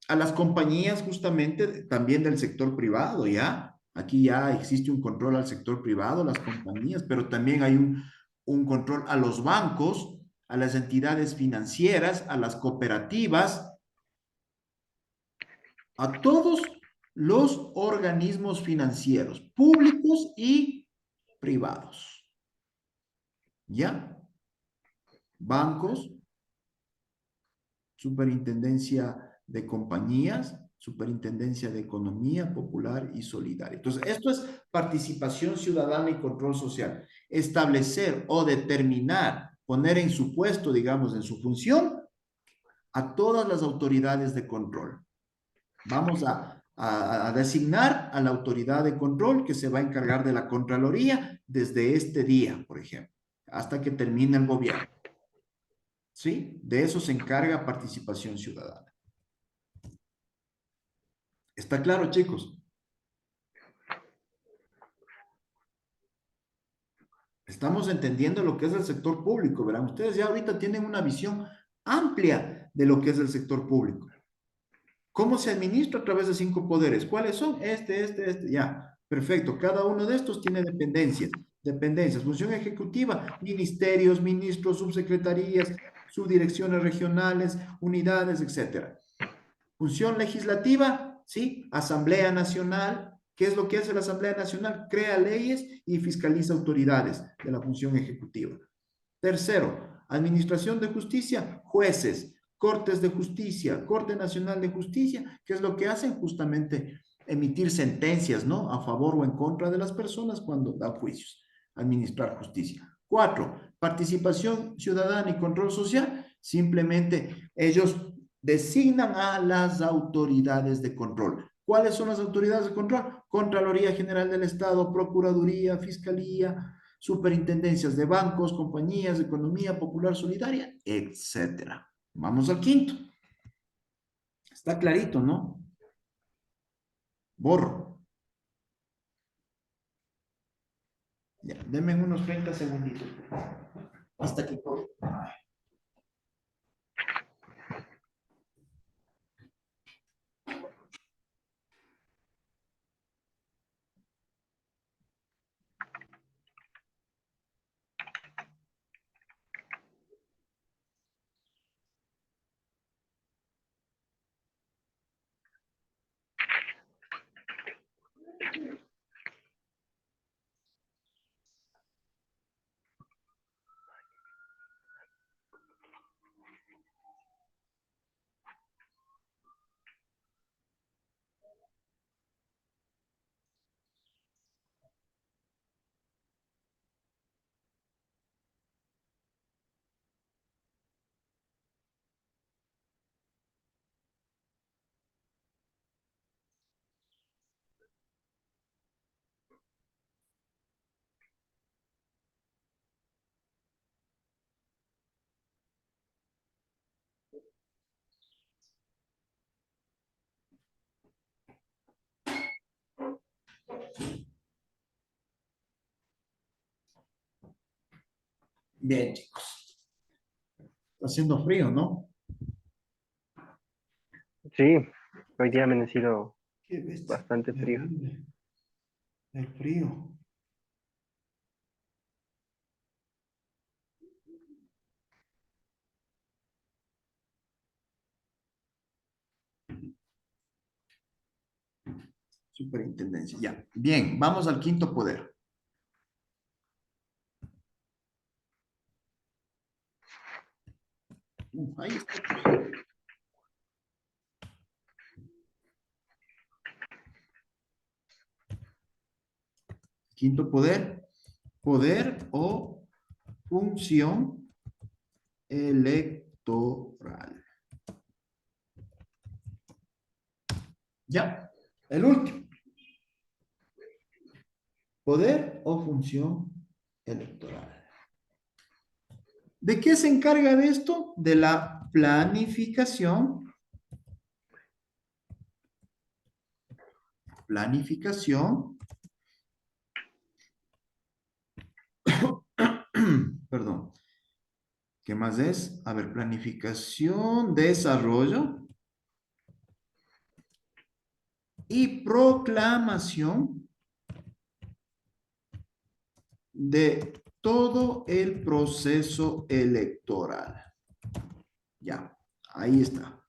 a las compañías justamente también del sector privado, ¿ya? Aquí ya existe un control al sector privado, las compañías, pero también hay un control a los bancos, a las entidades financieras, a las cooperativas, a todos los organismos financieros, públicos y privados, ¿ya? Bancos, superintendencia de compañías, superintendencia de economía popular y solidaria. Entonces, esto es participación ciudadana y control social. Establecer o determinar, poner en su puesto, digamos, en su función, a todas las autoridades de control. Vamos a designar a la autoridad de control que se va a encargar de la Contraloría desde este día, por ejemplo, hasta que termine el gobierno. ¿Sí? De eso se encarga participación ciudadana. ¿Está claro, chicos? Estamos entendiendo lo que es el sector público, ¿verdad? Ustedes ya ahorita tienen una visión amplia de lo que es el sector público. ¿Cómo se administra a través de 5 poderes? ¿Cuáles son? Ya. Perfecto. Cada uno de estos tiene dependencias. Dependencias. Función ejecutiva, ministerios, ministros, subsecretarías, subdirecciones regionales, unidades, etcétera. Función legislativa, ¿sí? Asamblea Nacional. ¿Qué es lo que hace la Asamblea Nacional? Crea leyes y fiscaliza autoridades de la función ejecutiva. Tercero, Administración de Justicia, jueces, Cortes de Justicia, Corte Nacional de Justicia, ¿qué es lo que hacen? Justamente emitir sentencias, ¿no? A favor o en contra de las personas cuando dan juicios, administrar justicia. Cuatro, participación ciudadana y control social, simplemente ellos designan a las autoridades de control. ¿Cuáles son las autoridades de control? Contraloría General del Estado, Procuraduría, Fiscalía, superintendencias de bancos, compañías, economía popular solidaria, etcétera. Vamos al quinto. Está clarito, ¿no? Borro. Ya, denme unos 30 segunditos. Hasta que corre. Bien, chicos. Está haciendo frío, ¿no?
Sí, hoy día ha amanecido
Qué bestia.
bastante frío.
Terrible. El frío. Superintendencia. Ya. Bien, vamos al quinto poder. Ahí está. Quinto poder. Poder o función electoral. Ya. El último. Poder o función electoral. ¿De qué se encarga de esto? De la planificación. Planificación. Perdón. ¿Qué más es? A ver, planificación, desarrollo y proclamación de todo el proceso electoral. Ya, ahí está.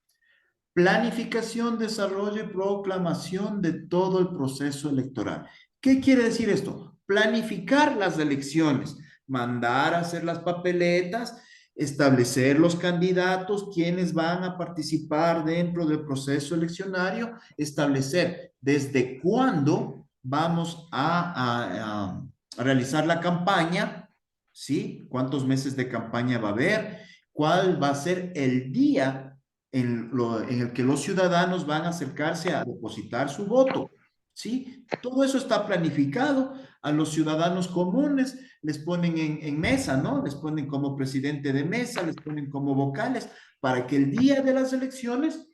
Planificación, desarrollo y proclamación de todo el proceso electoral. ¿Qué quiere decir esto? Planificar las elecciones, mandar a hacer las papeletas, establecer los candidatos, quienes van a participar dentro del proceso eleccionario, establecer desde cuándo vamos a realizar la campaña, ¿sí? ¿Cuántos meses de campaña va a haber? ¿Cuál va a ser el día en el que los ciudadanos van a acercarse a depositar su voto? ¿Sí? Todo eso está planificado. A los ciudadanos comunes les ponen en mesa, ¿no? Les ponen como presidente de mesa, les ponen como vocales, para que el día de las elecciones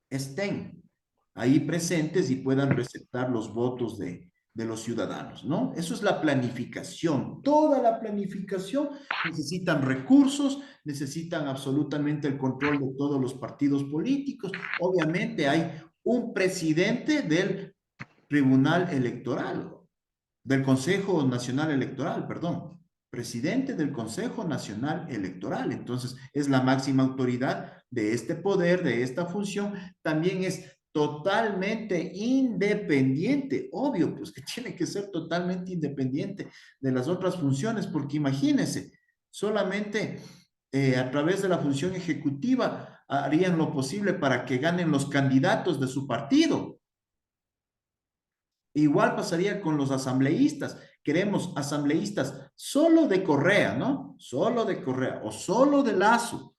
estén ahí presentes y puedan receptar los votos de los ciudadanos, ¿no? Eso es la planificación. Toda la planificación necesitan recursos, necesitan absolutamente el control de todos los partidos políticos. Obviamente hay un presidente del Tribunal Electoral, del Consejo Nacional Electoral, perdón, presidente del Consejo Nacional Electoral. Entonces, es la máxima autoridad de este poder, de esta función. También es totalmente independiente, obvio, pues que tiene que ser totalmente independiente de las otras funciones, porque imagínense, solamente a través de la función ejecutiva harían lo posible para que ganen los candidatos de su partido. Igual pasaría con los asambleístas. Queremos asambleístas solo de Correa, ¿no? Solo de Correa, o solo de Lazo,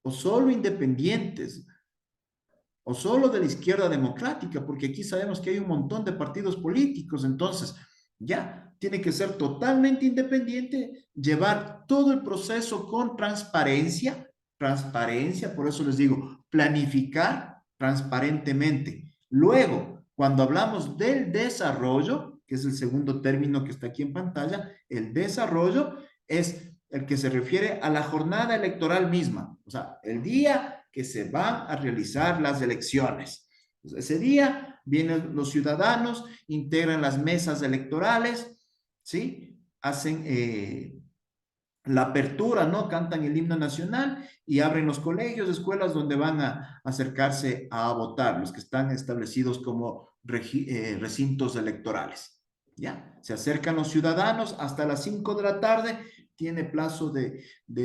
o solo independientes, o solo de la izquierda democrática, porque aquí sabemos que hay un montón de partidos políticos. Entonces, ya, tiene que ser totalmente independiente, llevar todo el proceso con transparencia, transparencia, por eso les digo, planificar transparentemente. Luego, cuando hablamos del desarrollo, que es el segundo término que está aquí en pantalla, el desarrollo es el que se refiere a la jornada electoral misma, o sea, el día que se van a realizar las elecciones. Ese día vienen los ciudadanos, integran las mesas electorales, ¿sí? Hacen la apertura, ¿no? Cantan el himno nacional y abren los colegios, escuelas donde van a acercarse a votar, los que están establecidos como recintos electorales. ¿Ya? Se acercan los ciudadanos hasta las 5 de la tarde, tiene plazo de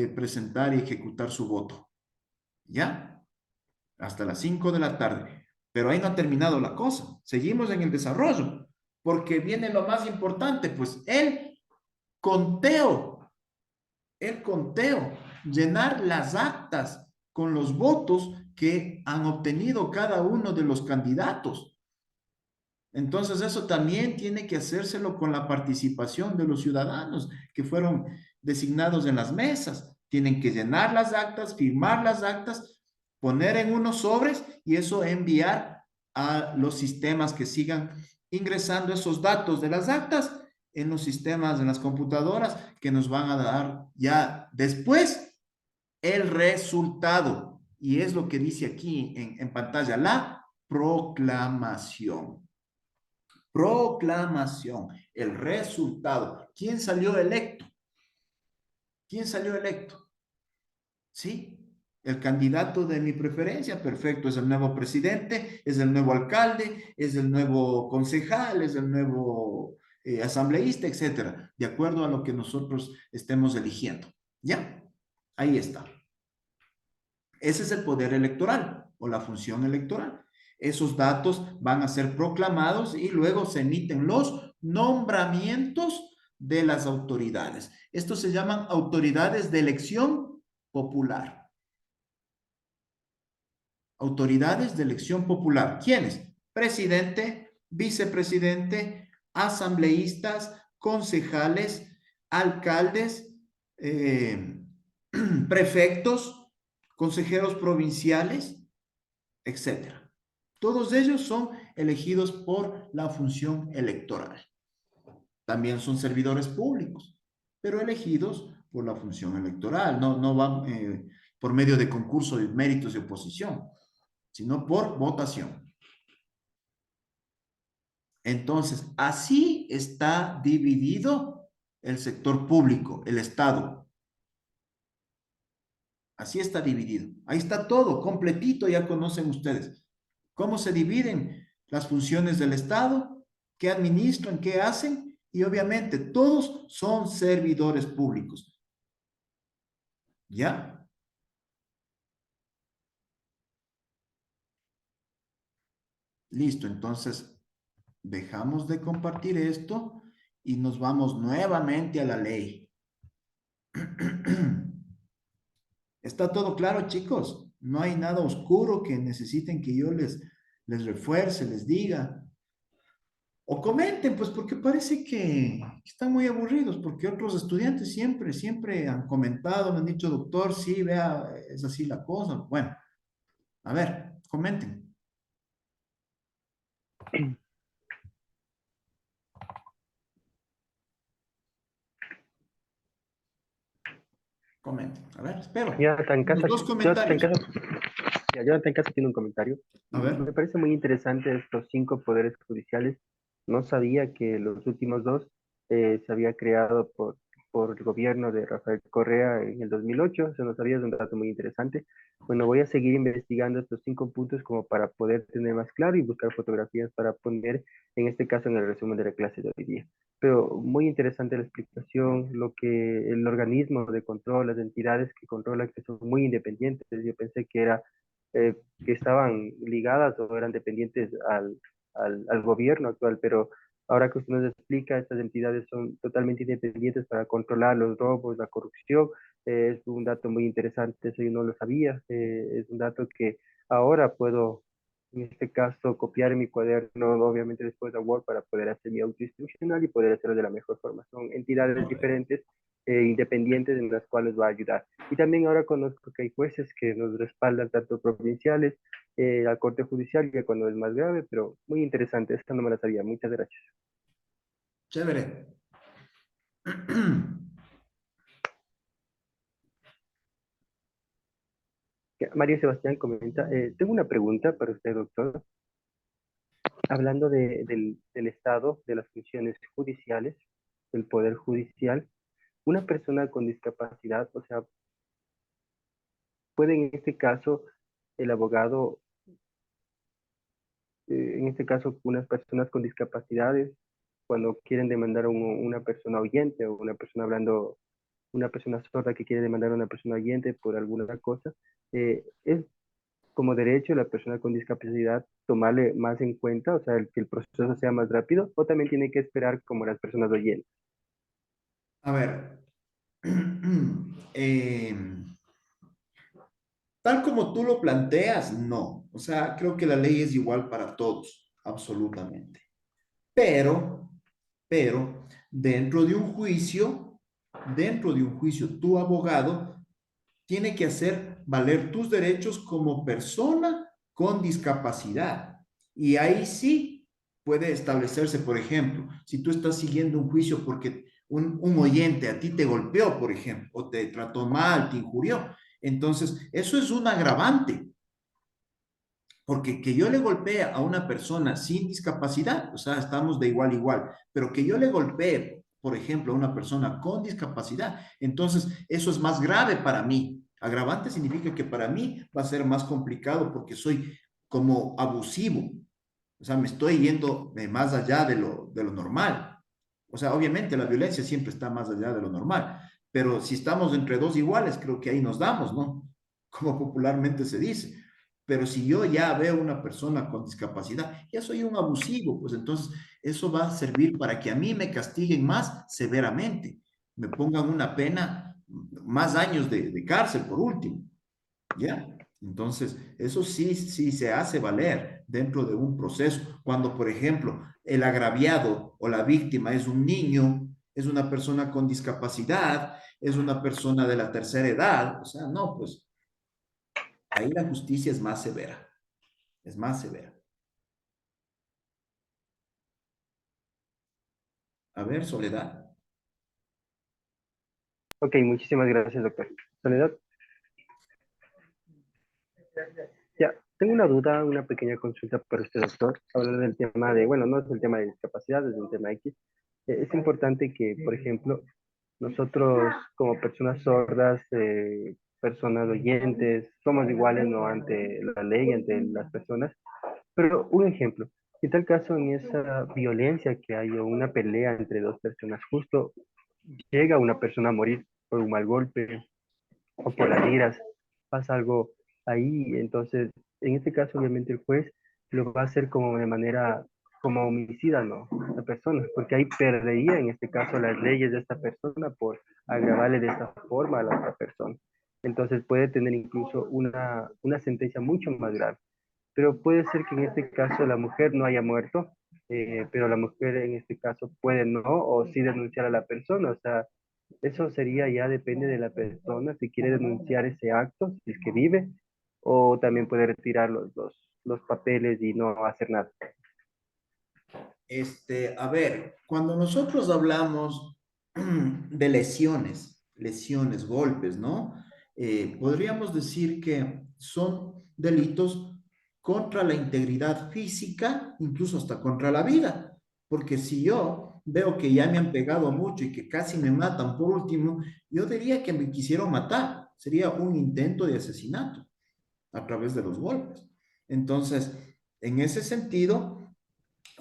presentar y ejecutar su voto. ¿Ya? Hasta las 5 de la tarde. Pero ahí no ha terminado la cosa. Seguimos en el desarrollo, porque viene lo más importante, pues conteo, el conteo, llenar las actas con los votos que han obtenido cada uno de los candidatos. Entonces eso también tiene que hacérselo con la participación de los ciudadanos que fueron designados en las mesas. Tienen que llenar las actas, firmar las actas, poner en unos sobres y eso enviar a los sistemas que sigan ingresando esos datos de las actas en los sistemas, en las computadoras que nos van a dar ya después el resultado. Y es lo que dice aquí en pantalla, la proclamación. Proclamación, el resultado. ¿Quién salió electo? ¿Quién salió electo? ¿Sí? El candidato de mi preferencia, perfecto, es el nuevo presidente, es el nuevo alcalde, es el nuevo concejal, es el nuevo asambleísta, etcétera, de acuerdo a lo que nosotros estemos eligiendo. ¿Ya? Ahí está. Ese es el poder electoral o la función electoral. Esos datos van a ser proclamados y luego se emiten los nombramientos de las autoridades. Estos se llaman autoridades de elección popular. Autoridades de elección popular. ¿Quiénes? Presidente, vicepresidente, asambleístas, concejales, alcaldes, prefectos, consejeros provinciales, etcétera. Todos ellos son elegidos por la función electoral. También son servidores públicos, pero elegidos por la función electoral. No van por medio de concurso de méritos de oposición, sino por votación. Entonces, así está dividido el sector público, el Estado. Así está dividido. Ahí está todo, completito, ya conocen ustedes. ¿Cómo se dividen las funciones del Estado? ¿Qué administran? ¿Qué hacen? Y obviamente todos son servidores públicos. ¿Ya? Listo, entonces dejamos de compartir esto y nos vamos nuevamente a la ley. ¿Está todo claro, chicos? No hay nada oscuro que necesiten que yo les refuerce, les diga. O comenten, pues porque parece que están muy aburridos, porque otros estudiantes siempre han comentado, me han dicho, doctor, sí, vea, es así la cosa. Bueno, a ver, comenten, comenten. A ver, espero.
Jonathan
Unos
Casa,
dos
Jonathan
comentarios.
Casa, ya, Jonathan Casa tiene un comentario.
A ver.
Me parece muy interesante estos 5 poderes judiciales. No sabía que los últimos dos se había creado por el gobierno de Rafael Correa en el 2008. Eso no sabía, es un dato muy interesante. Bueno, voy a seguir investigando estos 5 puntos como para poder tener más claro y buscar fotografías para poner, en este caso, en el resumen de la clase de hoy día. Pero muy interesante la explicación, lo que el organismo de control, las entidades que controlan, que son muy independientes. Yo pensé que estaban ligadas o eran dependientes al gobierno actual, pero ahora que usted nos explica, estas entidades son totalmente independientes para controlar los robos, la corrupción. Es un dato muy interesante, eso yo no lo sabía. Es un dato que ahora en este caso, copiar mi cuaderno, obviamente después de Word, para poder hacer mi autoinstruccional y poder hacerlo de la mejor forma. Son entidades
Correcto.
diferentes, independientes, en las cuales va a ayudar. Y también ahora conozco que hay jueces que nos respaldan, tanto provinciales, la Corte Judicial, que cuando es más grave, pero muy interesante, esta no me la sabía. Muchas gracias.
Chévere.
María Sebastián comenta, tengo una pregunta para usted, doctor. Hablando del Estado, de las funciones judiciales, del Poder Judicial, una persona con discapacidad, o sea, puede en este caso el abogado, en este caso unas personas con discapacidades, cuando quieren demandar a una persona oyente o una persona hablando, una persona sorda que quiere demandar a una persona oyente por alguna cosa, es como derecho la persona con discapacidad tomarle más en cuenta, o sea, que el proceso sea más rápido, o también tiene que esperar como las personas oyentes.
A ver, eh, tal como tú lo planteas, no. O sea, creo que la ley es igual para todos, absolutamente. Pero, pero, dentro de un juicio, tu abogado tiene que hacer valer tus derechos como persona con discapacidad. Y ahí sí puede establecerse, por ejemplo, si tú estás siguiendo un juicio porque un oyente a ti te golpeó, por ejemplo, o te trató mal, te injurió, entonces eso es un agravante. Porque que yo le golpee a una persona sin discapacidad, o sea, estamos de igual a igual, pero que yo le golpee, por ejemplo, a una persona con discapacidad, entonces eso es más grave para mí. Agravante significa que para mí va a ser más complicado porque soy como abusivo, o sea, me estoy yendo más allá de lo normal. O sea, obviamente la violencia siempre está más allá de lo normal, pero si estamos entre dos iguales, creo que ahí nos damos, ¿no? Como popularmente se dice. Pero si yo ya veo una persona con discapacidad, ya soy un abusivo, pues entonces eso va a servir para que a mí me castiguen más severamente, me pongan una pena, más años de cárcel por último, ¿ya? Entonces, eso sí, sí se hace valer dentro de un proceso. Cuando, por ejemplo, el agraviado o la víctima es un niño, es una persona con discapacidad, es una persona de la tercera edad, o sea, no, pues ahí la justicia es más severa, es más severa. A ver, Soledad.
Ok, muchísimas gracias, doctor. Soledad, ya, tengo una duda, una pequeña consulta para usted, doctor. Hablar del tema de, bueno, no es el tema de discapacidad, es un tema X. Es importante que, por ejemplo, nosotros como personas sordas, personas oyentes, somos iguales, ¿no? Ante la ley, ante las personas. Pero un ejemplo, en tal caso, en esa violencia que hay o una pelea entre dos personas, justo llega una persona a morir por un mal golpe o por las iras, pasa algo ahí, entonces, en este caso, obviamente, el juez lo va a hacer como de manera, como homicida, ¿no? La persona, porque ahí perdería, en este caso, las leyes de esta persona por agravarle de esta forma a la otra persona. Entonces puede tener incluso una sentencia mucho más grave. Pero puede ser que en este caso la mujer no haya muerto, pero la mujer en este caso puede no, o sí denunciar a la persona. O sea, eso sería ya depende de la persona si quiere denunciar ese acto, si es que vive, o también puede retirar los papeles y no hacer nada.
A ver, cuando nosotros hablamos de lesiones, golpes, ¿no? Podríamos decir que son delitos contra la integridad física, incluso hasta contra la vida, porque si yo veo que ya me han pegado mucho y que casi me matan por último, yo diría que me quisieron matar, sería un intento de asesinato a través de los golpes. Entonces, en ese sentido,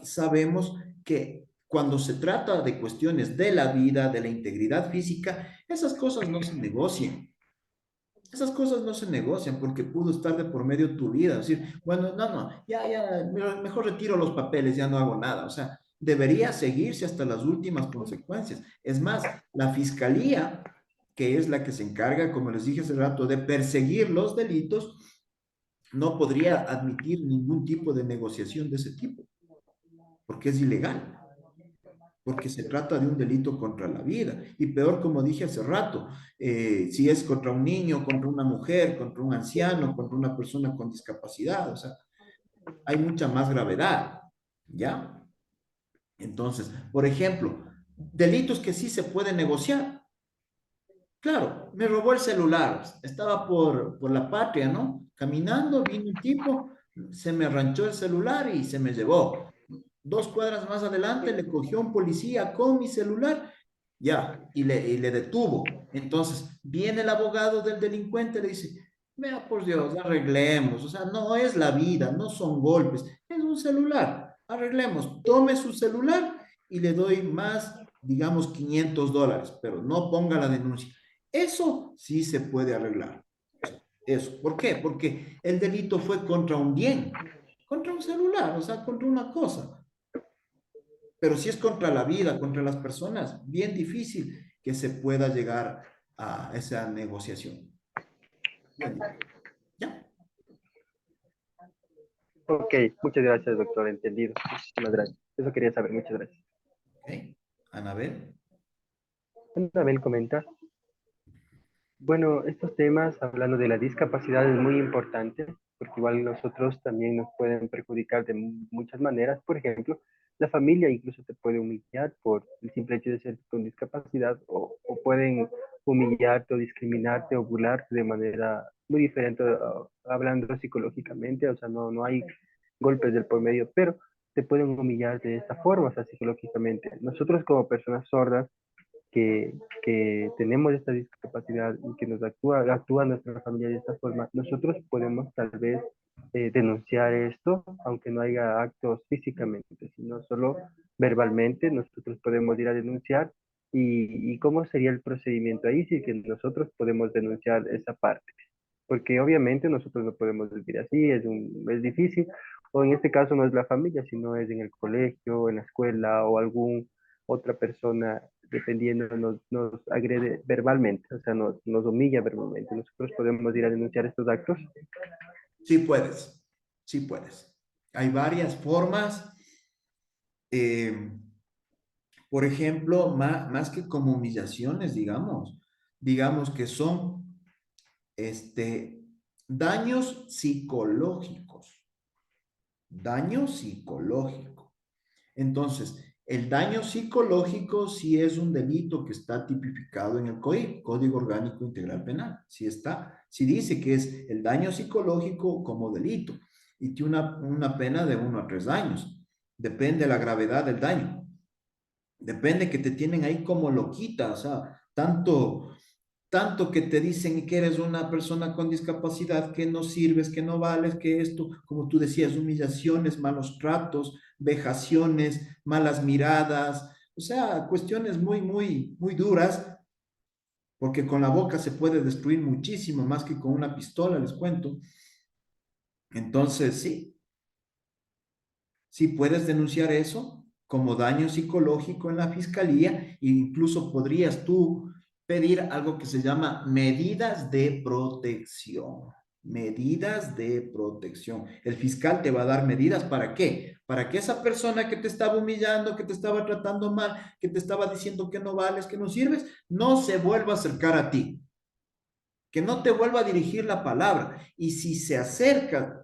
sabemos que cuando se trata de cuestiones de la vida, de la integridad física, esas cosas no se negocian. Esas cosas no se negocian porque pudo estar de por medio tu vida. Es decir, bueno, no, no, ya, mejor retiro los papeles, ya no hago nada. O sea, debería seguirse hasta las últimas consecuencias. Es más, la fiscalía, que es la que se encarga, como les dije hace rato, de perseguir los delitos, no podría admitir ningún tipo de negociación de ese tipo, porque es ilegal, porque se trata de un delito contra la vida. Y peor, como dije hace rato, si es contra un niño, contra una mujer, contra un anciano, contra una persona con discapacidad, o sea, hay mucha más gravedad, ¿ya? Entonces, por ejemplo, delitos que sí se pueden negociar. Claro, me robó el celular. Estaba por la patria, ¿no? Caminando, vino un tipo, se me arranchó el celular y se me llevó. 2 cuadras más adelante le cogió un policía con mi celular, ya, y le detuvo. Entonces, viene el abogado del delincuente y le dice, vea por Dios, arreglemos. O sea, no es la vida, no son golpes, es un celular. Arreglemos, tome su celular y le doy más, digamos, $500, pero no ponga la denuncia. Eso sí se puede arreglar. Eso. ¿Por qué? Porque el delito fue contra un bien, contra un celular, o sea, contra una cosa. Pero si es contra la vida, contra las personas, bien difícil que se pueda llegar a esa negociación. Bien difícil. ¿Ya?
Ok, muchas gracias, doctor, entendido. Muchísimas gracias. Eso quería saber, muchas gracias.
Ok. Anabel.
Anabel comenta, bueno, estos temas, hablando de la discapacidad, es muy importante, porque igual nosotros también nos pueden perjudicar de muchas maneras. Por ejemplo, la familia incluso te puede humillar por el simple hecho de ser con discapacidad, o pueden humillarte o discriminarte o burlarte de manera muy diferente, hablando psicológicamente, o sea, no hay golpes del por medio, pero te pueden humillar de esta forma, o sea, psicológicamente. Nosotros como personas sordas, que, que tenemos esta discapacidad y que actúa nuestra familia de esta forma, nosotros podemos tal vez denunciar esto, aunque no haya actos físicamente, sino solo verbalmente, nosotros podemos ir a denunciar. Y cómo sería el procedimiento ahí si que nosotros podemos denunciar esa parte? Porque obviamente nosotros no podemos vivir así, es difícil, o en este caso no es la familia, sino es en el colegio, en la escuela o algún otra persona, dependiendo, nos agrede verbalmente, o sea, nos humilla verbalmente. Nosotros podemos ir a denunciar estos actos.
Sí puedes. Sí puedes. Hay varias formas. eh, por ejemplo, más que como humillaciones, digamos que son daños psicológicos, daño psicológico. Entonces, el daño psicológico sí es un delito que está tipificado en el COI, Código Orgánico Integral Penal. Sí está, sí dice que es el daño psicológico como delito y tiene una pena de 1 a 3 años. Depende de la gravedad del daño. Depende que te tienen ahí como loquita, o sea, tanto que te dicen que eres una persona con discapacidad, que no sirves, que no vales, que esto, como tú decías, humillaciones, malos tratos, vejaciones, malas miradas, o sea, cuestiones muy, muy, muy duras, porque con la boca se puede destruir muchísimo más que con una pistola, les cuento. Entonces, sí, sí puedes denunciar eso como daño psicológico en la fiscalía e incluso podrías tú pedir algo que se llama medidas de protección. Medidas de protección. El fiscal te va a dar medidas ¿para qué? Para que esa persona que te estaba humillando, que te estaba tratando mal, que te estaba diciendo que no vales, que no sirves, no se vuelva a acercar a ti, que no te vuelva a dirigir la palabra. Y si se acerca,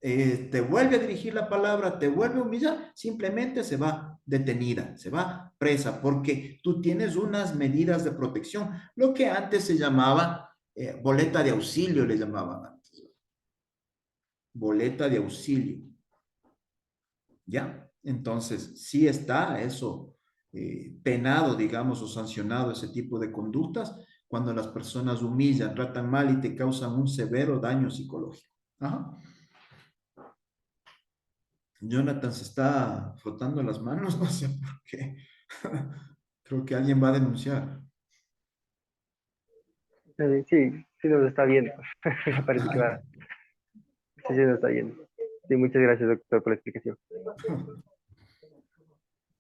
te vuelve a dirigir la palabra, te vuelve a humillar, simplemente se va detenida, se va presa, porque tú tienes unas medidas de protección, lo que antes se llamaba boleta de auxilio, le llamaban antes, boleta de auxilio, ¿ya? Entonces, sí está eso penado, digamos, o sancionado ese tipo de conductas cuando las personas humillan, tratan mal y te causan un severo daño psicológico. Ajá. Jonathan se está frotando las manos, no sé por qué. Creo que alguien va a denunciar.
Sí, sí nos está viendo. Parece que
Dale.
va, sí, sí nos está viendo. Sí, muchas gracias, doctor, por la explicación.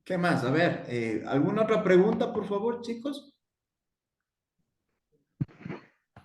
¿Qué más? A ver, ¿alguna otra pregunta, por favor, chicos?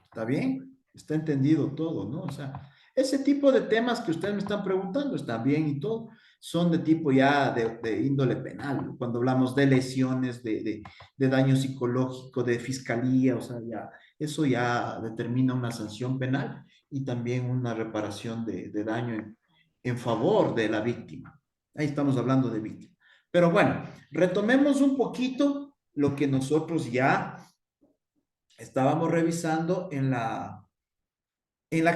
¿Está bien? Está entendido todo, ¿no? O sea, Ese tipo de temas que ustedes me están preguntando está bien y todo, son de tipo ya de índole penal, cuando hablamos de lesiones, de daño psicológico, de fiscalía, o sea, ya, eso ya determina una sanción penal y también una reparación de daño en favor de la víctima. Ahí estamos hablando de víctima. Pero bueno, retomemos un poquito lo que nosotros ya estábamos revisando en la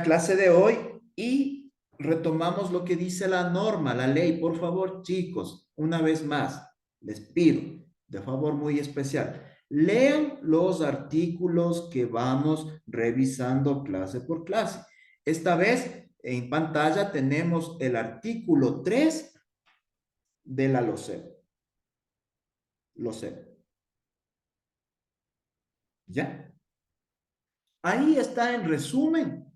clase de hoy y retomamos lo que dice la norma, la ley. Por favor, chicos, una vez más, les pido, de favor muy especial, lean los artículos que vamos revisando clase por clase. Esta vez en pantalla tenemos el artículo 3 de la LOCEP. LOCEP. ¿Ya? Ahí está en resumen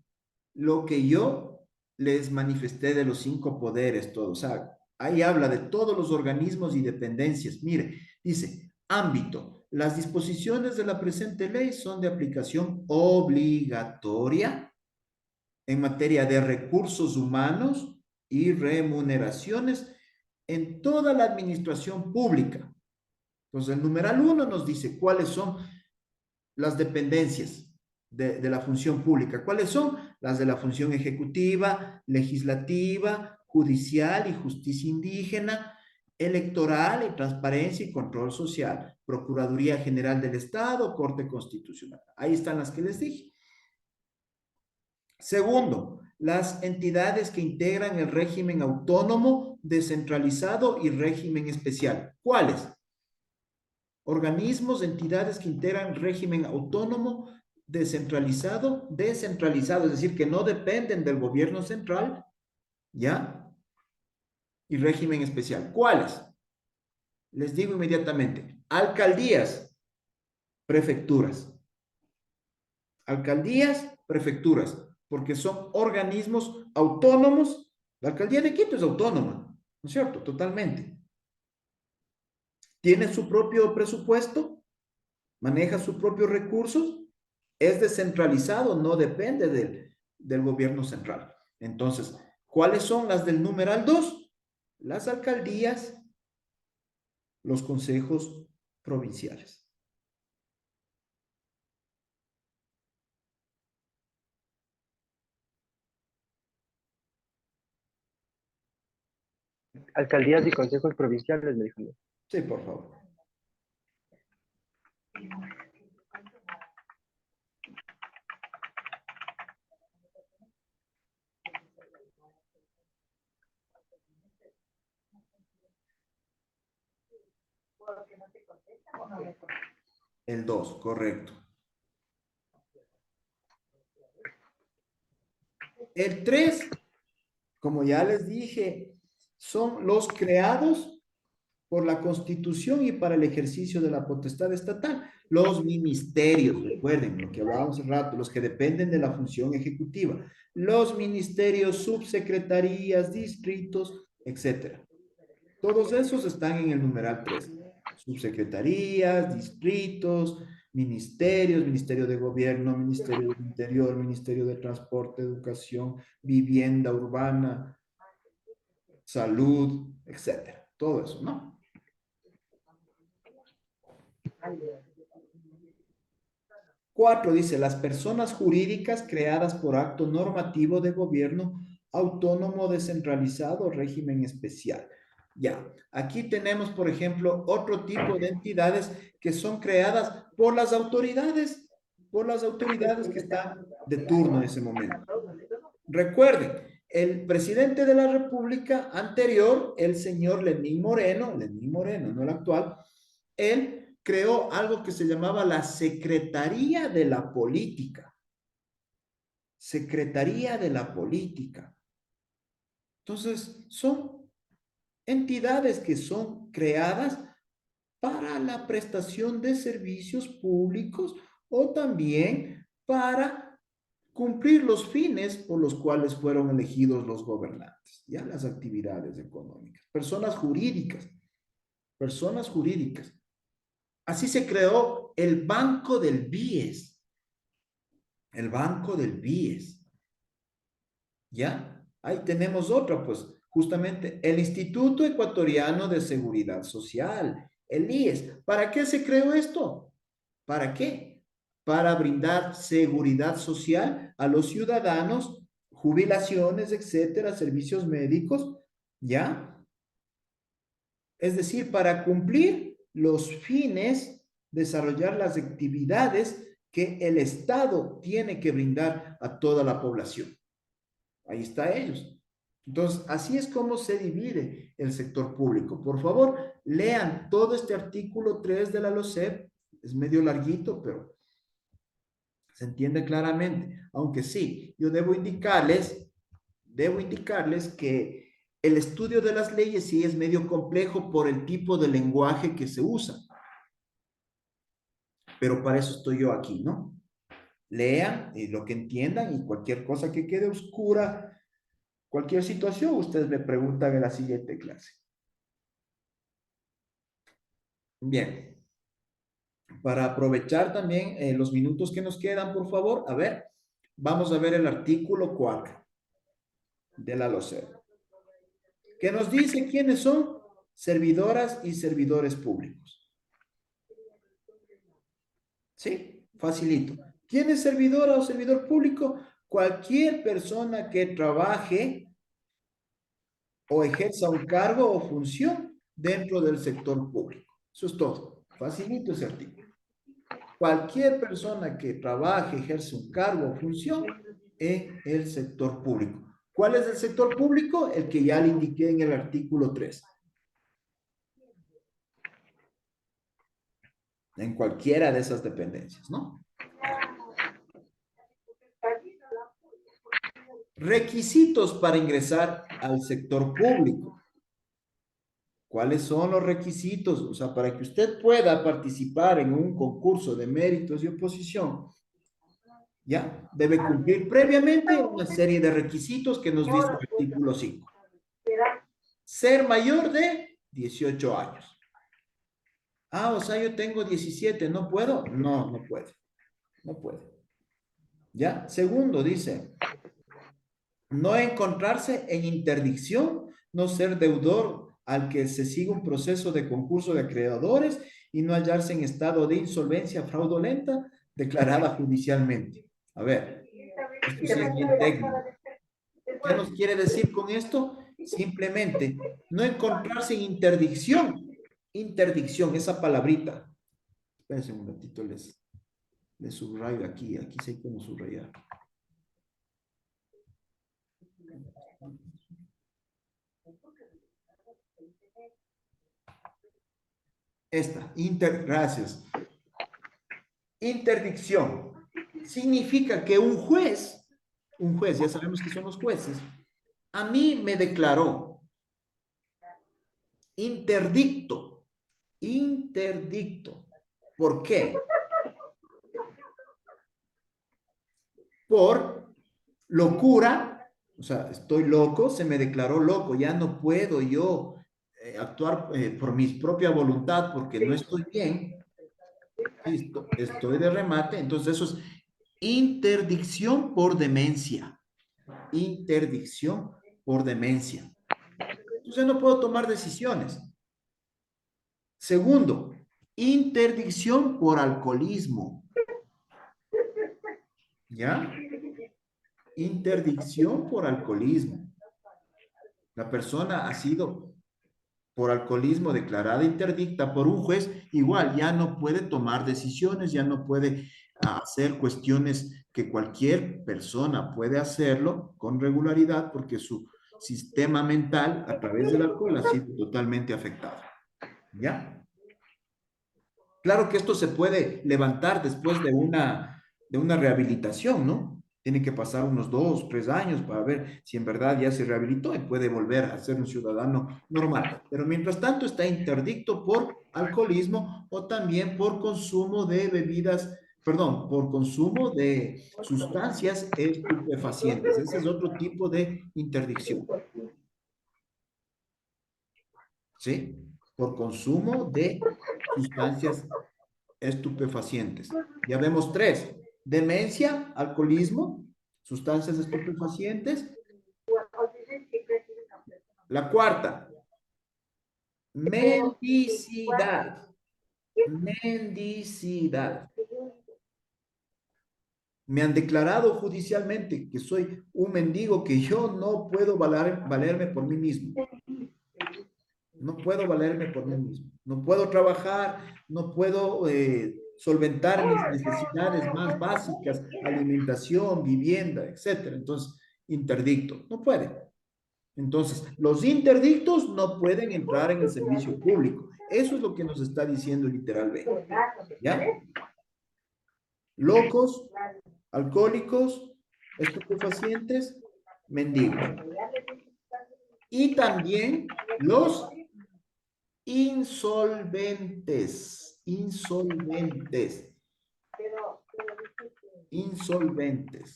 lo que yo les manifesté de los 5 poderes, todo. O sea, ahí habla de todos los organismos y dependencias. Mire, dice, ámbito. Las disposiciones de la presente ley son de aplicación obligatoria en materia de recursos humanos y remuneraciones en toda la administración pública. Entonces, el numeral 1 nos dice cuáles son las dependencias de la función pública. ¿Cuáles son? Las de la función ejecutiva, legislativa, judicial y justicia indígena, electoral y transparencia y control social, Procuraduría General del Estado, Corte Constitucional. Ahí están las que les dije. Segundo, las entidades que integran el régimen autónomo, descentralizado y régimen especial. ¿Cuáles? Organismos, entidades que integran régimen autónomo, descentralizado, es decir, que no dependen del gobierno central, ¿ya? Y régimen especial. ¿Cuáles? Les digo inmediatamente. Alcaldías, prefecturas. Alcaldías, prefecturas, porque son organismos autónomos. La alcaldía de Quito es autónoma, ¿no es cierto? Totalmente. Tiene su propio presupuesto, maneja sus propios recursos, es descentralizado, no depende del gobierno central. Entonces, ¿cuáles son las del numeral 2? Las alcaldías, los consejos provinciales.
Alcaldías y consejos provinciales, me dijo. ¿No?
Sí, por favor. El 2, correcto. El 3, como ya les dije, son los creados por la Constitución y para el ejercicio de la potestad estatal. Los ministerios, recuerden lo que hablábamos hace rato, los que dependen de la función ejecutiva, los ministerios, subsecretarías, distritos, etcétera. Todos esos están en el numeral 3. Subsecretarías, distritos, ministerios, Ministerio de Gobierno, Ministerio del Interior, Ministerio de Transporte, Educación, Vivienda Urbana, Salud, etcétera. Todo eso, ¿no? 4 dice, las personas jurídicas creadas por acto normativo de gobierno autónomo, descentralizado, régimen especial. Ya, aquí tenemos, por ejemplo, otro tipo de entidades que son creadas por las autoridades que están de turno en ese momento. Recuerden, el presidente de la República anterior, el señor Lenín Moreno, no el actual, él creó algo que se llamaba la Secretaría de la Política. Secretaría de la Política. Entonces, son entidades que son creadas para la prestación de servicios públicos o también para cumplir los fines por los cuales fueron elegidos los gobernantes, ya las actividades económicas, personas jurídicas. Así se creó el Banco del BIES, el Banco del BIES. ¿Ya? Ahí tenemos otra, pues, justamente el Instituto Ecuatoriano de Seguridad Social, el IES. ¿Para qué se creó esto? ¿Para qué? Para brindar seguridad social a los ciudadanos, jubilaciones, etcétera, servicios médicos, ¿ya? Es decir, para cumplir los fines, desarrollar las actividades que el Estado tiene que brindar a toda la población. Ahí está ellos. Entonces, así es como se divide el sector público. Por favor, lean todo este artículo 3 de la LOCEP. Es medio larguito, pero se entiende claramente. Aunque sí, yo debo indicarles que el estudio de las leyes sí es medio complejo por el tipo de lenguaje que se usa. Pero para eso estoy yo aquí, ¿no? Lean lo que entiendan y cualquier cosa que quede oscura, cualquier situación, ustedes me preguntan en la siguiente clase. Bien, para aprovechar también los minutos que nos quedan, por favor, a ver, vamos a ver el artículo 4 de la LOCEP, que nos dice quiénes son servidoras y servidores públicos. ¿Sí? Facilito. ¿Quién es servidora o servidor público? Cualquier persona que trabaje o ejerza un cargo o función dentro del sector público. Eso es todo. Facilito ese artículo. Cualquier persona que trabaje, ejerce un cargo o función en el sector público. ¿Cuál es el sector público? El que ya le indiqué en el artículo 3. En cualquiera de esas dependencias, ¿no? Requisitos para ingresar al sector público. ¿Cuáles son los requisitos? O sea, para que usted pueda participar en un concurso de méritos y oposición, ¿ya? Debe cumplir previamente una serie de requisitos que nos dice el artículo 5. Ser mayor de 18 años. Ah, o sea, yo tengo 17, ¿no puedo? No, no puede. No puede. ¿Ya? Segundo, dice, no encontrarse en interdicción, no ser deudor al que se siga un proceso de concurso de acreedores y no hallarse en estado de insolvencia fraudulenta declarada judicialmente. A ver, esto sí es bien técnico. ¿Qué nos quiere decir con esto? Simplemente no encontrarse en interdicción. Interdicción, esa palabrita. Espérense un ratito, les subrayo aquí. Aquí sí hay como subrayar. Gracias. Interdicción significa que un juez, ya sabemos que son los jueces, a mí me declaró interdicto, interdicto. ¿Por qué? Por locura, o sea, estoy loco, se me declaró loco, ya no puedo yo actuar por mi propia voluntad porque no estoy bien, listo, estoy de remate, entonces eso es interdicción por demencia, interdicción por demencia. Entonces no puedo tomar decisiones. Segundo, interdicción por alcoholismo, ¿ya? Interdicción por alcoholismo. La persona ha sido por alcoholismo declarada interdicta por un juez, igual ya no puede tomar decisiones, ya no puede hacer cuestiones que cualquier persona puede hacerlo con regularidad porque su sistema mental a través del alcohol ha sido totalmente afectado. ¿Ya? Claro que esto se puede levantar después de una rehabilitación, ¿no? Tiene que pasar unos 2, 3 años para ver si en verdad ya se rehabilitó y puede volver a ser un ciudadano normal. Pero mientras tanto está interdicto por alcoholismo o también por consumo de bebidas, perdón, por consumo de sustancias estupefacientes. Ese es otro tipo de interdicción, ¿sí? Por consumo de sustancias estupefacientes. Ya vemos tres: demencia, alcoholismo, sustancias estupefacientes La cuarta, mendicidad. Mendicidad. Me han declarado judicialmente que soy un mendigo, que yo no puedo valerme por mí mismo. No puedo valerme por mí mismo. No puedo trabajar, no puedo solventar mis necesidades más básicas, alimentación, vivienda, etcétera. Entonces, interdicto, no puede. Entonces, los interdictos no pueden entrar en el servicio público. Eso es lo que nos está diciendo el literal B. ¿Ya? Locos, alcohólicos, estupefacientes, mendigos. Y también los insolventes, insolventes, insolventes.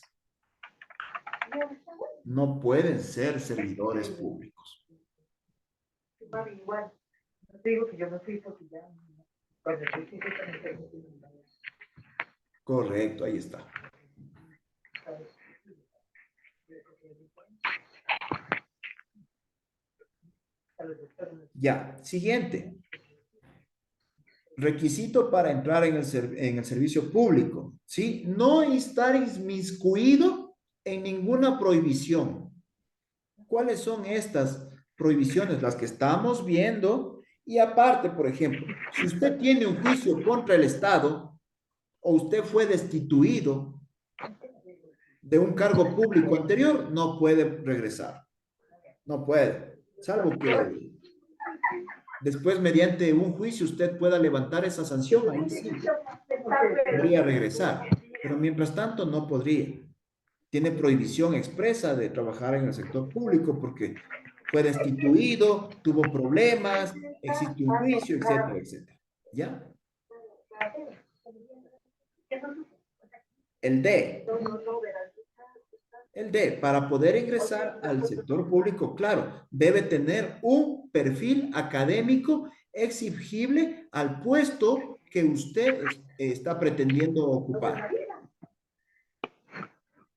No pueden ser servidores públicos. Correcto, ahí está. Ya, siguiente. Requisito para entrar en el servicio público, ¿sí? No estar inmiscuido en ninguna prohibición. ¿Cuáles son estas prohibiciones? Las que estamos viendo. Y aparte, por ejemplo, si usted tiene un juicio contra el Estado o usted fue destituido de un cargo público anterior, no puede regresar. No puede. Salvo que después, mediante un juicio, usted pueda levantar esa sanción, ahí sí podría regresar. Pero mientras tanto, no podría. Tiene prohibición expresa de trabajar en el sector público porque fue destituido, tuvo problemas, existe un juicio, etcétera, etcétera. ¿Ya? El D. El D, para poder ingresar al sector público, claro, debe tener un perfil académico exigible al puesto que usted está pretendiendo ocupar.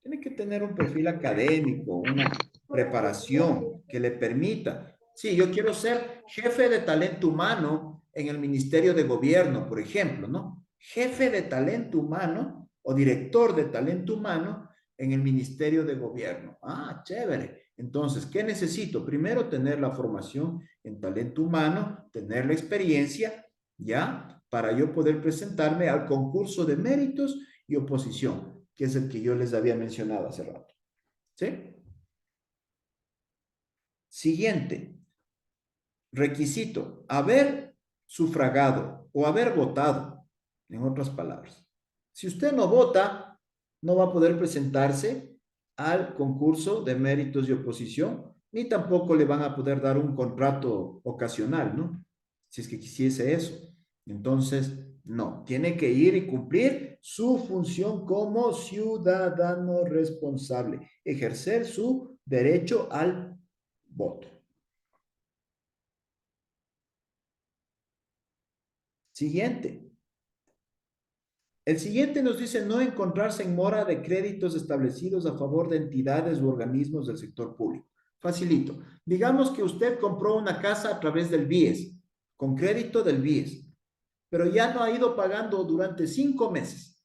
Tiene que tener un perfil académico, una preparación que le permita. Sí, yo quiero ser jefe de talento humano en el Ministerio de Gobierno, por ejemplo, ¿no? Jefe de talento humano o director de talento humano en el Ministerio de Gobierno. Ah, chévere. Entonces, ¿qué necesito? Primero, tener la formación en talento humano, tener la experiencia, ¿ya? Para yo poder presentarme al concurso de méritos y oposición, que es el que yo les había mencionado hace rato. ¿Sí? Siguiente. Requisito, haber sufragado o haber votado, en otras palabras. Si usted no vota, no va a poder presentarse al concurso de méritos y oposición, ni tampoco le van a poder dar un contrato ocasional, ¿no? Si es que quisiese eso. Entonces, no, tiene que ir y cumplir su función como ciudadano responsable, ejercer su derecho al voto. Siguiente. El siguiente nos dice no encontrarse en mora de créditos establecidos a favor de entidades u organismos del sector público. Facilito. Digamos que usted compró una casa a través del BIES, con crédito del BIES, pero ya no ha ido pagando durante 5 meses.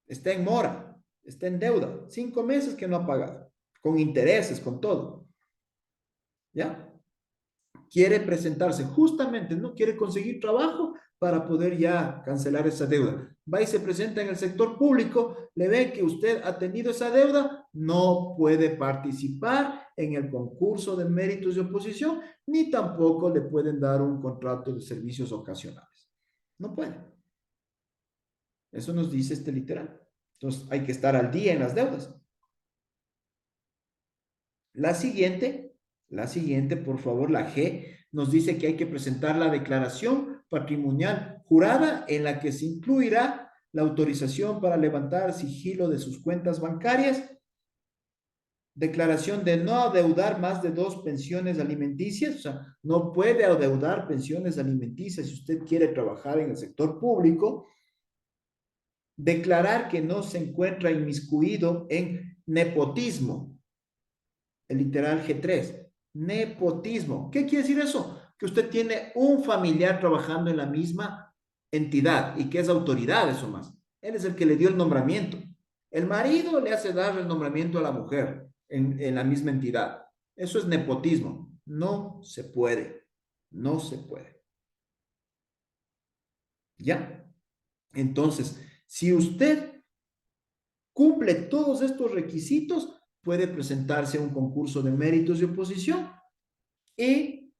Está en mora, está en deuda. 5 meses que no ha pagado, con intereses, con todo. ¿Ya? Quiere presentarse justamente, ¿no? Quiere conseguir trabajo para poder ya cancelar esa deuda. Va y se presenta en el sector público, le ve que usted ha tenido esa deuda, no puede participar en el concurso de méritos de oposición, ni tampoco le pueden dar un contrato de servicios ocasionales. No puede. Eso nos dice este literal. Entonces hay que estar al día en las deudas. La siguiente, por favor, la G, nos dice que hay que presentar la declaración patrimonial jurada en la que se incluirá la autorización para levantar sigilo de sus cuentas bancarias, declaración de no adeudar más de 2 pensiones alimenticias, o sea, no puede adeudar pensiones alimenticias si usted quiere trabajar en el sector público, declarar que no se encuentra inmiscuido en nepotismo, el literal G3, Nepotismo. ¿Qué quiere decir eso? Que usted tiene un familiar trabajando en la misma entidad y que es autoridad, eso más. Él es el que le dio el nombramiento. El marido le hace dar el nombramiento a la mujer en la misma entidad. Eso es nepotismo. No se puede. No se puede. ¿Ya? Entonces, si usted cumple todos estos requisitos, puede presentarse a un concurso de méritos y oposición y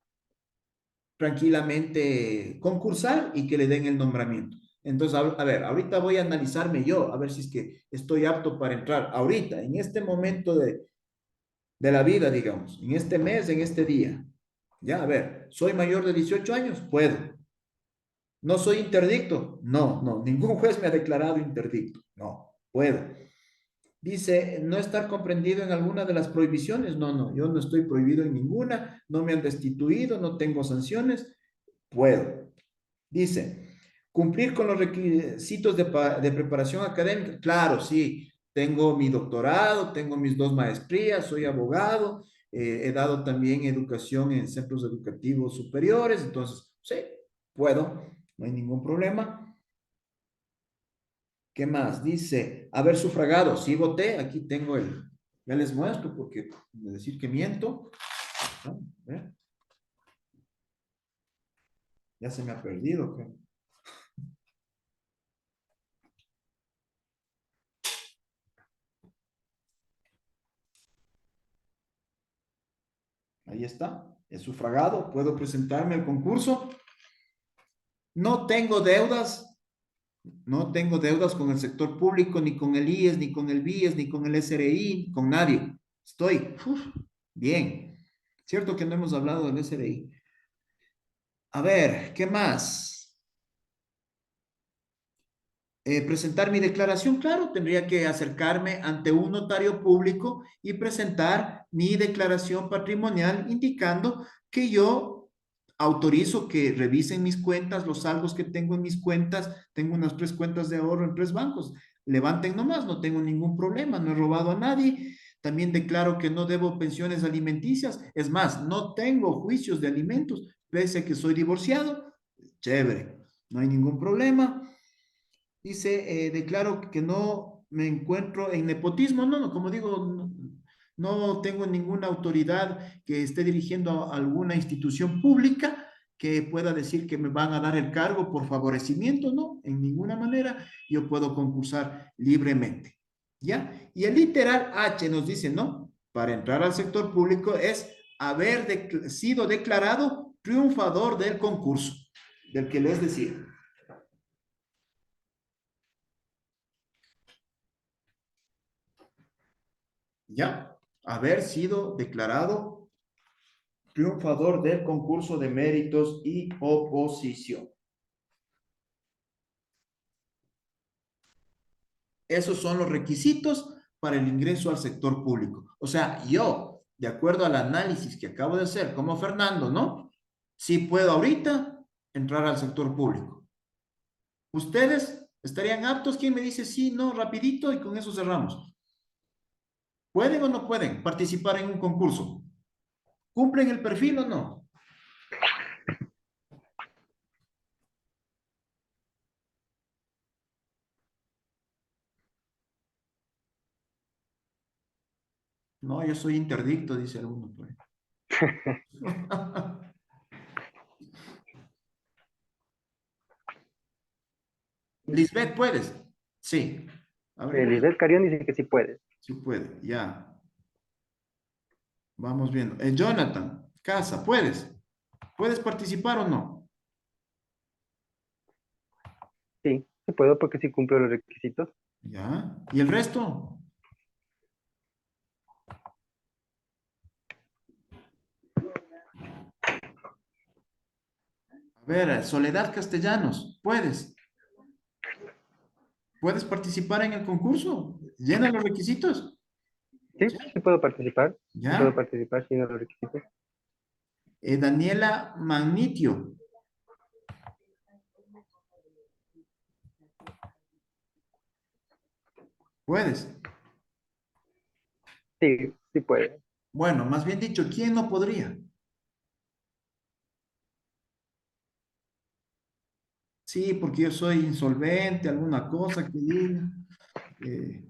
tranquilamente concursar y que le den el nombramiento. Entonces, a ver, ahorita voy a analizarme yo, a ver si es que estoy apto para entrar ahorita, en este momento de la vida, digamos, en este mes, en este día. Ya, a ver, ¿soy mayor de 18 años? Puedo. ¿No soy interdicto? No, no, ningún juez me ha declarado interdicto. No, puedo. Dice, no estar comprendido en alguna de las prohibiciones. No, no, yo no estoy prohibido en ninguna, no me han destituido, no tengo sanciones. Puedo. Dice, cumplir con los requisitos de preparación académica. Claro, sí, tengo mi doctorado, tengo mis 2 maestrías, soy abogado, he dado también educación en centros educativos superiores, entonces, sí, puedo, no hay ningún problema. ¿Qué más? Dice, haber sufragado. Sí voté, aquí tengo ya les muestro porque de decir que miento. ¿No? Ya se me ha perdido. ¿Qué? Ahí está, he sufragado, puedo presentarme al concurso. No tengo deudas, no tengo deudas con el sector público, ni con el IES, ni con el BIES, ni con el SRI, con nadie. Estoy bien. Cierto que no hemos hablado del SRI. A ver, ¿qué más? Presentar mi declaración, claro, tendría que acercarme ante un notario público y presentar mi declaración patrimonial indicando que yo autorizo que revisen mis cuentas, los saldos que tengo en mis cuentas, tengo unas 3 cuentas de ahorro en 3 bancos, levanten nomás, no tengo ningún problema, no he robado a nadie, también declaro que no debo pensiones alimenticias, es más, no tengo juicios de alimentos, pese a que soy divorciado, chévere, no hay ningún problema. Dice, declaro que no me encuentro en nepotismo. No, no, como digo, no, no tengo ninguna autoridad que esté dirigiendo a alguna institución pública que pueda decir que me van a dar el cargo por favorecimiento. No, en ninguna manera yo puedo concursar libremente. ¿Ya? Y el literal H nos dice, no, para entrar al sector público es haber sido declarado triunfador del concurso, del que les decía. ¿Ya? Haber sido declarado triunfador del concurso de méritos y oposición. Esos son los requisitos para el ingreso al sector público. O sea, yo, de acuerdo al análisis que acabo de hacer, como Fernando, ¿no? Sí puedo ahorita entrar al sector público. ¿Ustedes estarían aptos? ¿Quién me dice sí, no, rapidito y con eso cerramos? ¿Pueden o no pueden participar en un concurso? ¿Cumplen el perfil o no? No, yo soy interdicto, dice alguno. Pues. Lisbeth, ¿puedes? Sí. A ver,
Lisbeth Carión dice que sí puede.
sí puede, ya. Vamos viendo. Jonathan, Casa, ¿puedes? ¿Puedes participar o no?
Sí, sí puedo porque sí cumplo los requisitos.
Ya. ¿Y el resto? A ver, Soledad Castellanos, ¿puedes? ¿Puedes participar en el concurso? ¿Llena los requisitos?
Sí, sí puedo participar. Sí puedo
¿Ya?
participar sin los requisitos.
Daniela Magnitio, ¿puedes?
Sí, sí puede.
Bueno, más bien dicho, ¿quién no podría? Sí, porque yo soy insolvente, alguna cosa que diga, eh,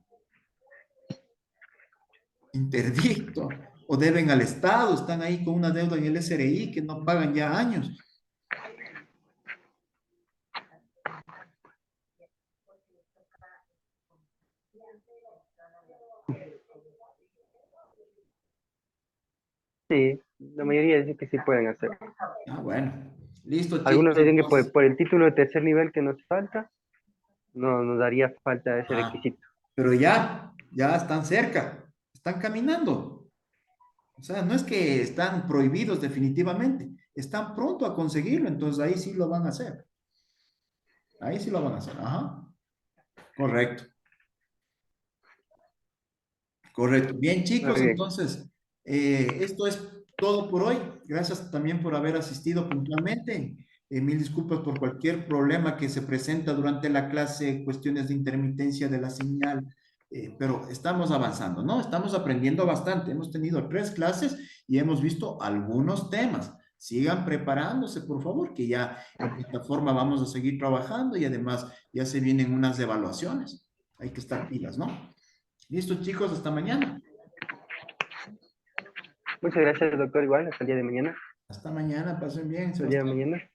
interdicto, o deben al Estado, están ahí con una deuda en el SRI que no pagan ya años.
Sí, la mayoría dice que sí pueden hacer.
Ah, bueno. Listo,
Algunos
chicos,
dicen que
entonces.
por el título de tercer nivel que nos falta, no nos daría falta ese
Ah,
requisito.
pero ya están cerca, están caminando. O sea, no es que están prohibidos definitivamente, están pronto a conseguirlo, entonces ahí sí lo van a hacer. Ahí sí lo van a hacer. Ajá. Correcto, correcto. Bien,
Muy
chicos,
bien.
entonces, esto es todo por hoy. Gracias también por haber asistido puntualmente. Mil disculpas por cualquier problema que se presenta durante la clase, cuestiones de intermitencia de la señal, pero estamos avanzando, ¿no? Estamos aprendiendo bastante. Hemos tenido 3 clases y hemos visto algunos temas. Sigan preparándose, por favor, que ya en plataforma vamos a seguir trabajando y además ya se vienen unas evaluaciones. Hay que estar pilas, ¿no? Listo, chicos, hasta mañana.
Muchas gracias, doctor. Igual, hasta el día de mañana.
Hasta mañana, pasen bien,
Hasta el día de
Sebastián.
mañana.